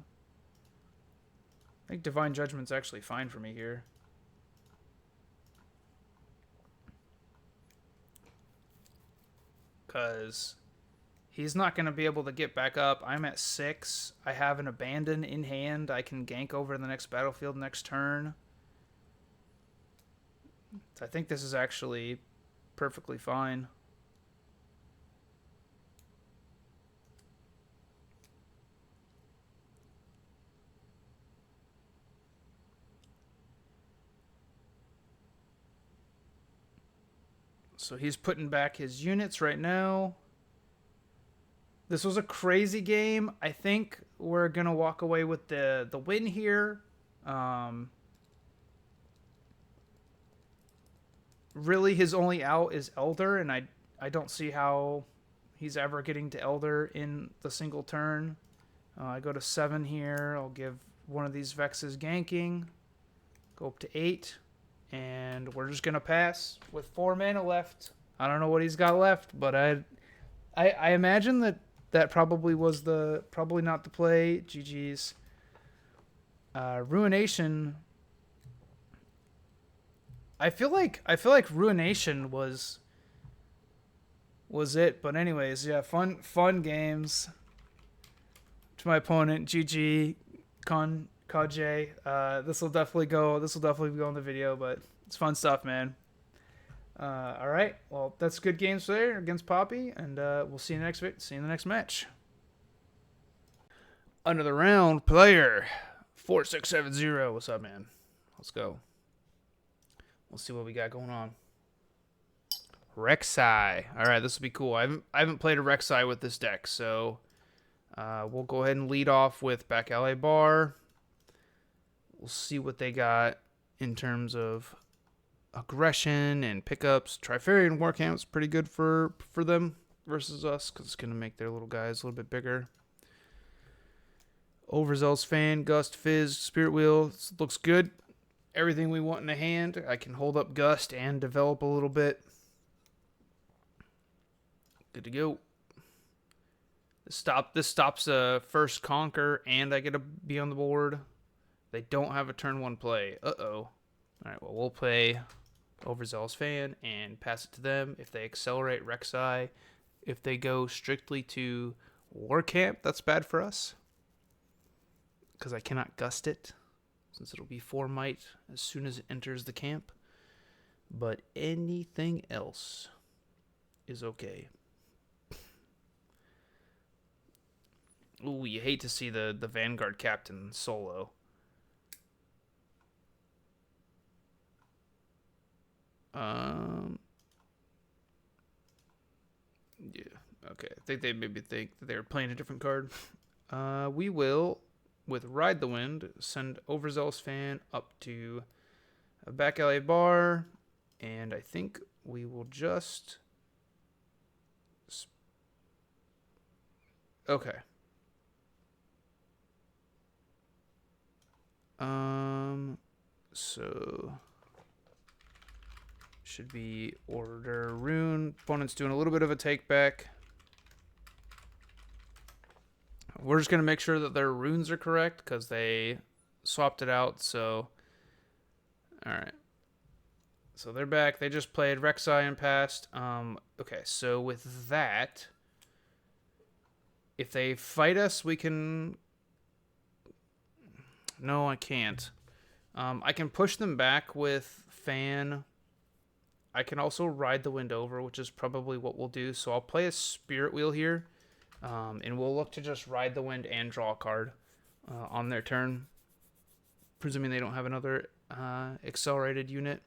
I think Divine Judgment's actually fine for me here. Because he's not going to be able to get back up. I'm at 6. I have an abandon in hand. I can gank over the next battlefield next turn. So I think this is actually perfectly fine. So he's putting back his units right now. This was a crazy game. I think we're going to walk away with the win here. Really, his only out is Elder, and I don't see how he's ever getting to Elder in the single turn. I go to 7 here. I'll give one of these Vexes ganking. Go up to 8. And we're just going to pass with 4 mana left. I don't know what he's got left, but I imagine that probably was probably not the play. GG's. Ruination. I feel like Ruination was it, but anyways, yeah, fun games. To my opponent, GG Kajay. This will definitely go in the video, but it's fun stuff, man. All right, well, that's good games there against Poppy, and we'll see you in the next match. Under the round, player 4670. What's up, man? Let's go. We'll see what we got going on. Rek'Sai. All right, this will be cool. I haven't played a Rek'Sai with this deck, so we'll go ahead and lead off with Back Alley Bar. We'll see what they got in terms of aggression and pickups. Trifarian Warcamp's pretty good for them versus us because it's going to make their little guys a little bit bigger. Overzealous Fan, Gust, Fizz, Spirit Wheel. This looks good. Everything we want in the hand. I can hold up Gust and develop a little bit. Good to go. This stops a first conquer, and I get to be on the board. They don't have a turn one play. Uh-oh. Alright, well, we'll play Overzealous Fan and pass it to them. If they accelerate Rek'Sai, if they go strictly to War Camp, that's bad for us. Because I cannot gust it, since it'll be 4 might as soon as it enters the camp. But anything else is okay. Ooh, you hate to see the Vanguard captain solo. Yeah, okay. I think they maybe think that they were playing a different card. We will, with Ride the Wind, send Overzealous Fan up to a back alley bar, and I think we will just... Okay. So should be order rune. Opponent's doing a little bit of a take back. We're just gonna make sure that their runes are correct because they swapped it out. So, all right. So they're back. They just played Rek'Sai and passed. Okay. So with that, if they fight us, we can. No, I can't. I can push them back with Fan. I can also Ride the Wind over, which is probably what we'll do. So I'll play a Spirit Wheel here, and we'll look to just Ride the Wind and draw a card on their turn, presuming they don't have another accelerated unit.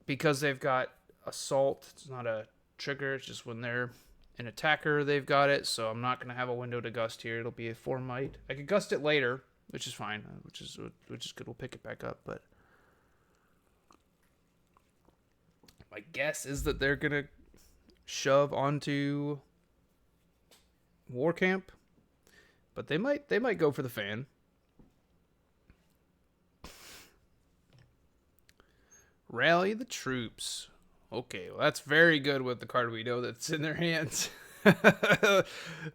Because they've got Assault, it's not a trigger, it's just when they're an attacker, they've got it, so I'm not going to have a window to gust here. It'll be a 4 might. I could gust it later, which is fine, which is good. We'll pick it back up, but my guess is that they're going to shove onto War Camp, but they might go for the Fan. Rally the troops. Okay, well, that's very good with the card we know that's in their hands.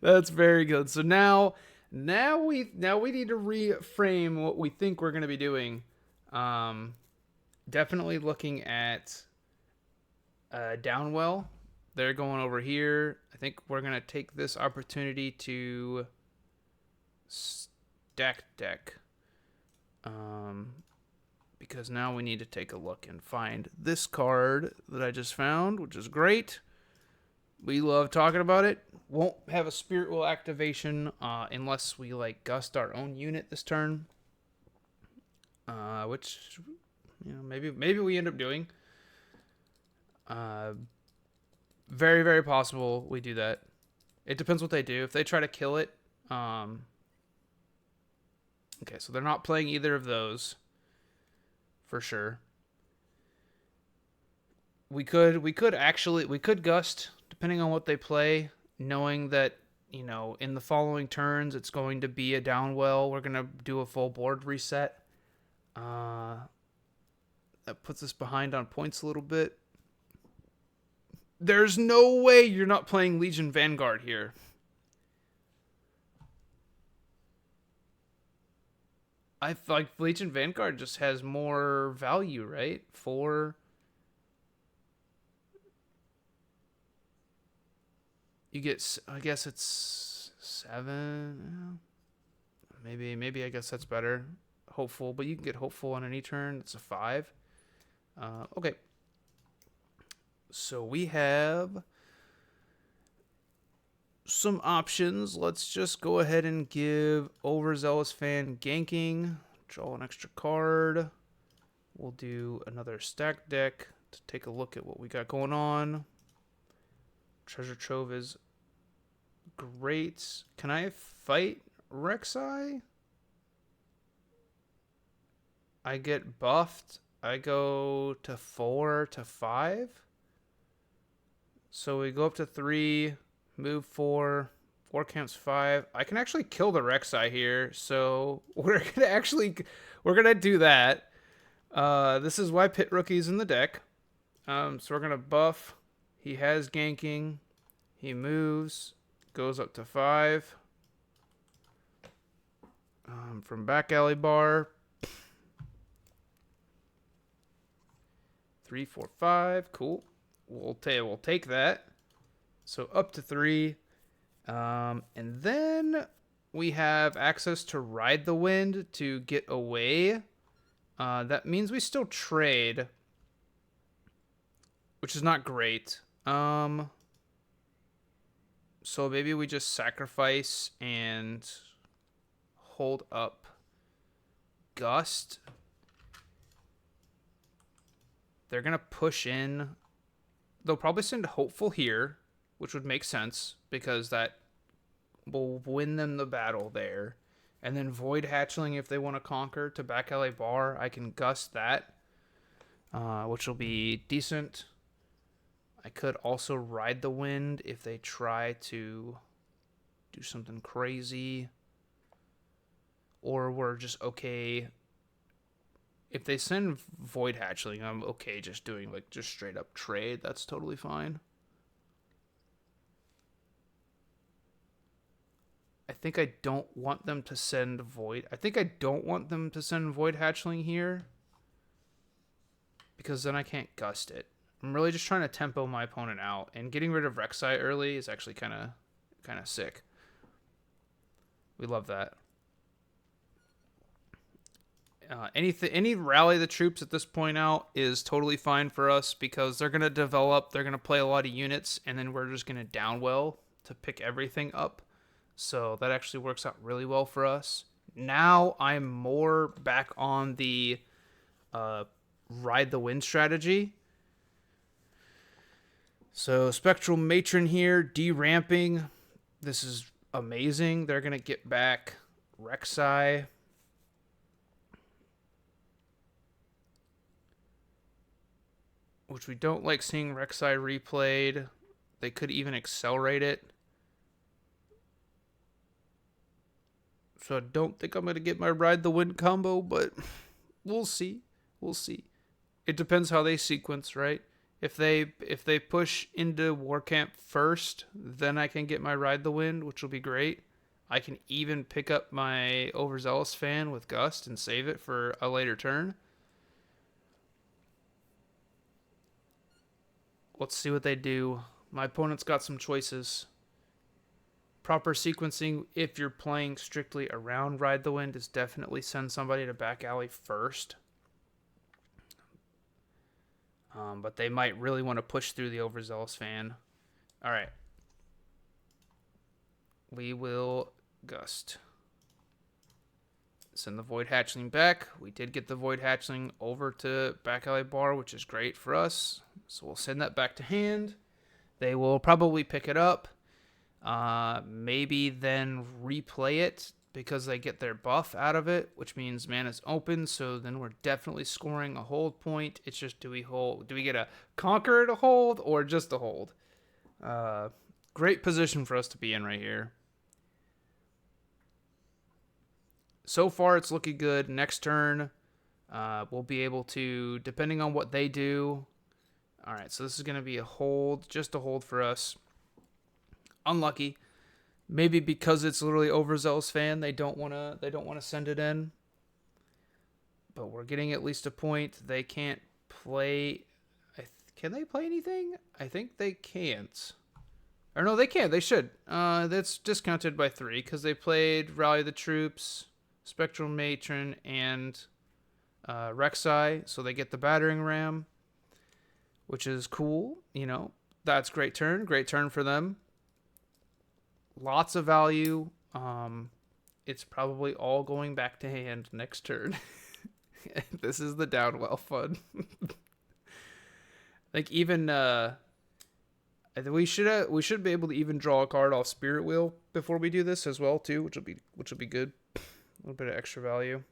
That's very good. So now we need to reframe what we think we're going to be doing. Definitely looking at Downwell. They're going over here. I think we're going to take this opportunity to stack deck. Because now we need to take a look and find this card that I just found, which is great. We love talking about it. Won't have a Spirit Wheel activation unless we like gust our own unit this turn, which maybe we end up doing. Very, very possible we do that. It depends what they do. If they try to kill it, okay, so they're not playing either of those. For sure. We could gust depending on what they play, knowing that, in the following turns it's going to be a Downwell. We're going to do a full board reset. That puts us behind on points a little bit. There's no way you're not playing Legion Vanguard here. I feel like Legion Vanguard just has more value, right? You get, I guess it's 7. Maybe I guess that's better. Hopeful, but you can get Hopeful on any turn. It's a 5. Okay. So we have some options. Let's just go ahead and give Overzealous Fan ganking. Draw an extra card. We'll do another stack deck to take a look at what we got going on. Treasure Trove is great. Can I fight Rek'Sai? I get buffed. I go to 4 to 5. So we go up to 3. Move 4. War Camp's 5. I can actually kill the Rek'Sai here, so we're gonna do that. This is why Pit Rookie's in the deck. So we're gonna buff. He has ganking. He moves. goes up to 5. From back alley bar. 3, 4, 5. Cool. We'll take that. So up to 3. And then we have access to ride the wind to get away. That means we still trade, which is not great. So maybe we just sacrifice and hold up Gust. They're going to push in. They'll probably send Hopeful here, which would make sense because that will win them the battle there. And then Void Hatchling if they want to conquer to back alley bar. I can Gust that, which will be decent. I could also ride the wind if they try to do something crazy. Or we're just okay. If they send Void Hatchling, I'm okay just doing like just straight up trade. That's totally fine. I think I don't want them to send Void. I think I don't want them to send Void Hatchling here, because then I can't Gust it. I'm really just trying to tempo my opponent out, and getting rid of Rek'Sai early is actually kind of sick. We love that. Any rally the troops at this point out is totally fine for us because they're gonna develop, they're gonna play a lot of units, and then we're just gonna downwell to pick everything up. So that actually works out really well for us. Now I'm more back on the ride the wind strategy. So Spectral Matron here, deramping. This is amazing. They're gonna get back Rek'Sai. Which we don't like seeing Rek'Sai replayed. They could even accelerate it. So I don't think I'm going to get my Ride the Wind combo, but we'll see. We'll see. It depends how they sequence, right? If they push into War Camp first, then I can get my Ride the Wind, which will be great. I can even pick up my Overzealous Fan with Gust and save it for a later turn. Let's see what they do. My opponent's got some choices. Proper sequencing, if you're playing strictly around Ride the Wind, is definitely send somebody to back alley first. But they might really want to push through the Overzealous Fan. All right. We will Gust. Send the Void Hatchling back. We did get the Void Hatchling over to back alley bar, which is great for us. So we'll send that back to hand. They will probably pick it up. Maybe then replay it because they get their buff out of it, which means mana's open. So then we're definitely scoring a hold point. It's just, do we hold? Do we get a conquer to hold or just a hold? Great position for us to be in right here. So far, it's looking good. Next turn, we'll be able to, depending on what they do. All right, so this is going to be a hold, just a hold for us. Unlucky. Maybe because it's literally Overzealous Fan, they don't want to send it in. But we're getting at least a point. They can't play. Can they play anything? I think they can't. Or no, they can. They should. That's discounted by 3 because they played Rally the Troops, Spectral Matron, and Rek'Sai, so they get the battering ram, which is cool. You know, that's great turn for them. Lots of value. It's probably all going back to hand next turn. This is the downwell fun. Like even we should be able to even draw a card off Spirit Wheel before we do this as well too, which will be good. A little bit of extra value.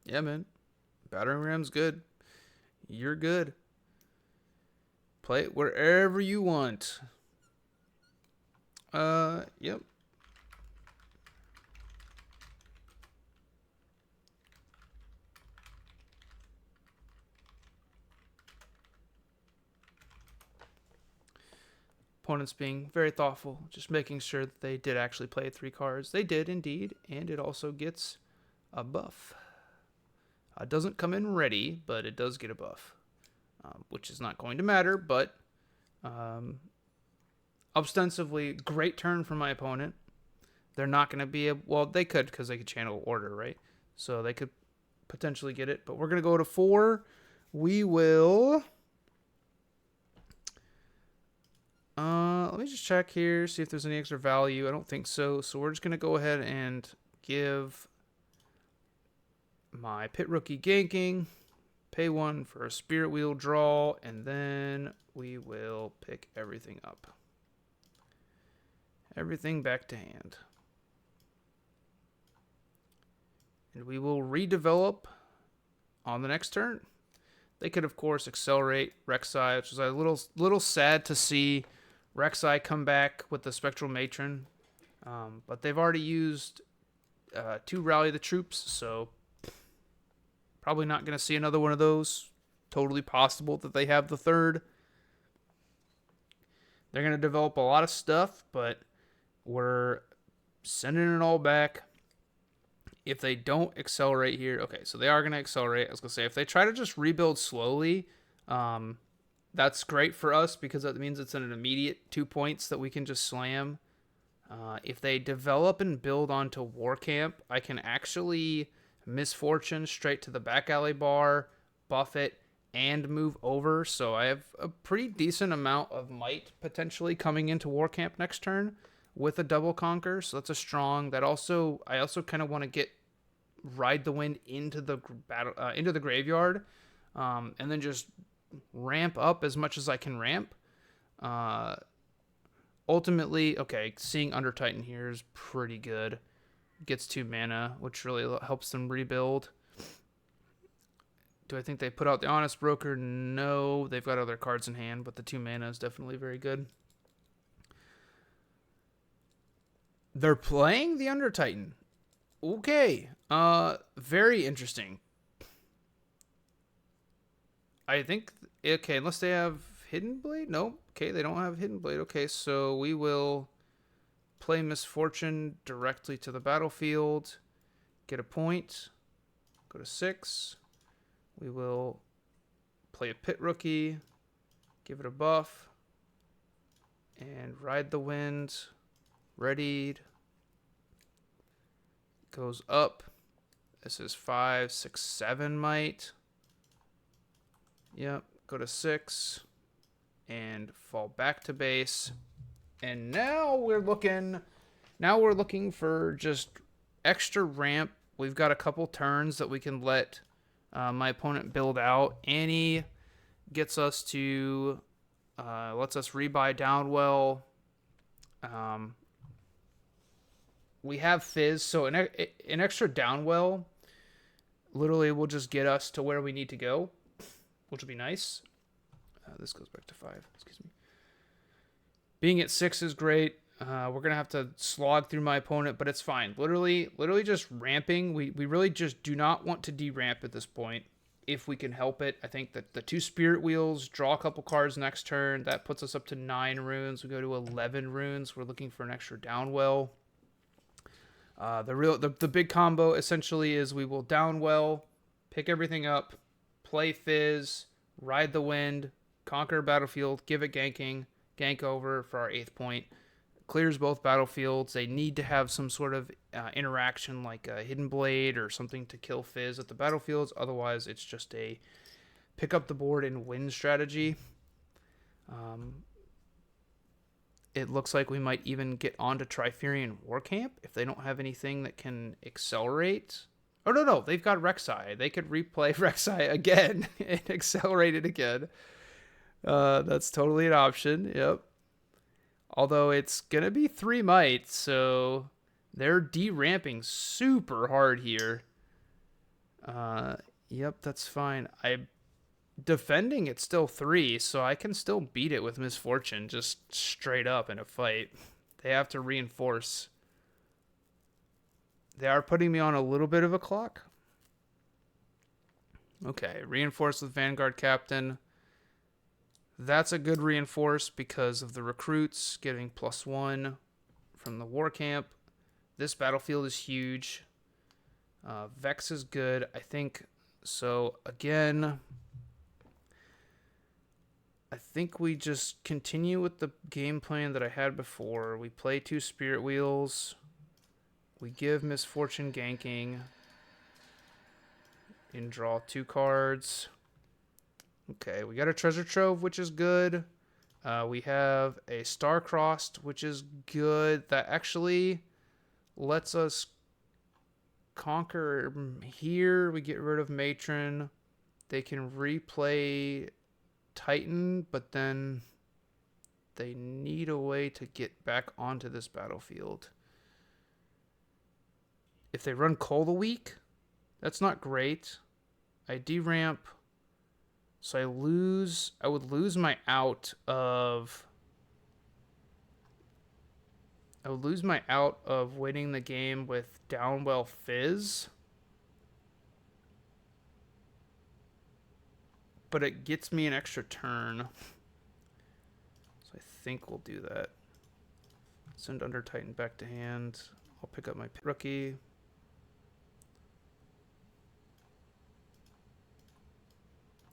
Yeah, man. Battering ram's good. You're good. Play it wherever you want. Yep. Opponents being very thoughtful, just making sure that they did actually play 3 cards. They did indeed, and it also gets a buff. It doesn't come in ready, but it does get a buff, which is not going to matter, but ostensibly, great turn from my opponent. They're not going to be well, they could because they could channel order, right? So they could potentially get it, but we're going to go to 4. We will... let me just check here, see if there's any extra value. I don't think so. So we're just going to go ahead and give my pit rookie ganking, pay 1 for a spirit wheel draw, and then we will pick everything up. Everything back to hand. And we will redevelop on the next turn. They could, of course, accelerate Rek'Sai, which is a little sad to see Rek'Sai come back with the Spectral Matron. But they've already used 2 Rally the Troops, so probably not going to see another one of those. Totally possible that they have the 3rd. They're going to develop a lot of stuff, but we're sending it all back. If they don't accelerate here, okay, so they are going to accelerate. I was going to say, if they try to just rebuild slowly, that's great for us because that means it's an immediate 2 points that we can just slam. If they develop and build onto War Camp, I can actually Misfortune straight to the back alley bar, buff it, and move over. So I have a pretty decent amount of might potentially coming into War Camp next turn with a double conquer. So that's a strong. That also, I also kind of want to get Ride the Wind into the battle, into the graveyard, and then just ramp up as much as I can ramp. Ultimately, okay, seeing Under Titan here is pretty good. Gets 2 mana, which really helps them rebuild. Do I think they put out the Honest Broker? No, they've got other cards in hand, but the 2 mana is definitely very good. They're playing the Under Titan. Okay, very interesting. I think, okay, unless they have Hidden Blade? No, okay, they don't have Hidden Blade. Okay, so we will play Misfortune directly to the battlefield, get a point, go to 6. We will play a Pit Rookie, give it a buff, and Ride the Wind, readied, goes up. This is 5, 6, 7 might. Yep, go to 6 and fall back to base. And now we're looking for just extra ramp. We've got a couple turns that we can let my opponent build out. Annie gets us to lets us rebuy Downwell. We have Fizz, so an extra Downwell literally will just get us to where we need to go, which will be nice. This goes back to 5. Excuse me. Being at 6 is great. We're going to have to slog through my opponent, but it's fine. Literally just ramping. We really just do not want to de-ramp at this point if we can help it. I think that the 2 Spirit Wheels, draw a couple cards next turn. That puts us up to 9 runes. We go to 11 runes. We're looking for an extra Downwell. The big combo essentially is we will Downwell, pick everything up, play Fizz, Ride the Wind, conquer a battlefield, give it ganking, gank over for our 8th point. Clears both battlefields. They need to have some sort of interaction like a Hidden Blade or something to kill Fizz at the battlefields. Otherwise, it's just a pick up the board and win strategy. It looks like we might even get onto Triferian War Camp if they don't have anything that can accelerate. Oh, no, they've got Rek'Sai. They could replay Rek'Sai again and accelerate it again. That's totally an option, yep. Although it's going to be 3 might, so they're de-ramping super hard here. Yep, that's fine. Defending it's still 3, so I can still beat it with Misfortune, just straight up in a fight. They have to reinforce. They are putting me on a little bit of a clock. Okay, reinforce with Vanguard Captain. That's a good reinforce because of the recruits getting +1 from the war camp. This battlefield is huge. Vex is good, I think. So again, I think we just continue with the game plan that I had before. We play 2 Spirit Wheels. We give Misfortune ganking. And draw 2 cards. Okay, we got a Treasure Trove, which is good. We have a Star-Crossed, which is good. That actually lets us conquer here. We get rid of Matron. They can replay Titan, but then they need a way to get back onto this battlefield. If they run Cull the Week, that's not great. I deramp, so I would lose my out of winning the game with Downwell Fizz. But it gets me an extra turn. So I think we'll do that. Send Under Titan back to hand. I'll pick up my rookie.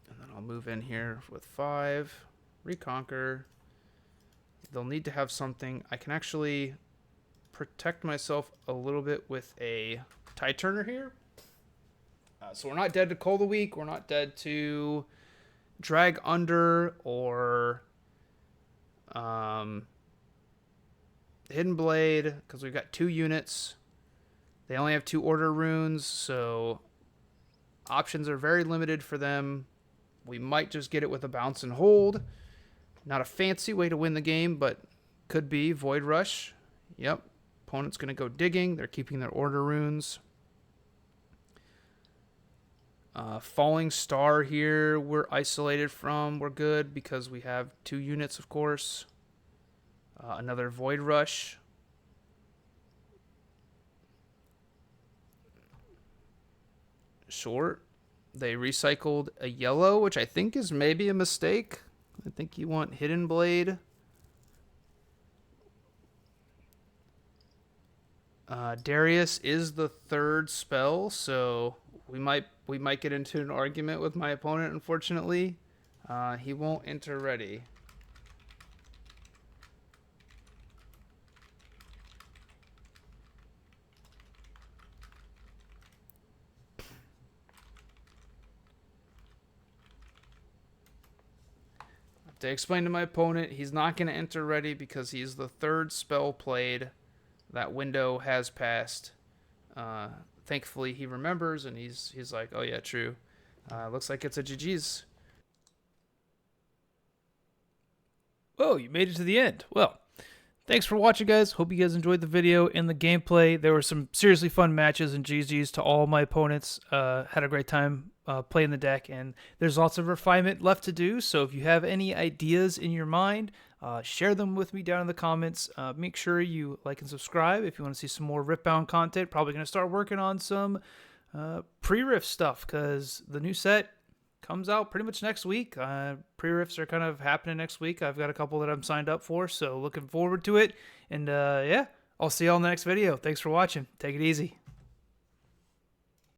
And then I'll move in here with 5. Reconquer. They'll need to have something. I can actually protect myself a little bit with a Tide Turner here. So we're not dead to Cull the Week. We're not dead to Drag Under or Hidden Blade, because we've got 2 units. They only have 2 order runes, so options are very limited for them. We might just get it with a bounce and hold. Not a fancy way to win the game, but could be. Void Rush. Yep. Opponent's going to go digging. They're keeping their order runes. Falling Star here, we're isolated from. We're good because we have 2 units, of course. Another Void Rush. Short. They recycled a yellow, which I think is maybe a mistake. I think you want Hidden Blade. Darius is the 3rd spell, so we might get into an argument with my opponent, unfortunately. He won't enter ready. To explain to my opponent, he's not going to enter ready because he's the 3rd spell played. That window has passed. Thankfully, he remembers, and he's like, oh yeah, true. Looks like it's a GG's. Oh, you made it to the end. Well, thanks for watching, guys. Hope you guys enjoyed the video and the gameplay. There were some seriously fun matches, and GG's to all my opponents. Had a great time playing the deck, and there's lots of refinement left to do. So if you have any ideas in your mind, share them with me down in the comments. Make sure you like and subscribe if you want to see some more Riftbound content. Probably going to start working on some pre-riff stuff because the new set comes out pretty much next week. Pre-riffs are kind of happening next week. I've got a couple that I'm signed up for, so looking forward to it. And yeah, I'll see you all in the next video. Thanks for watching. Take it easy.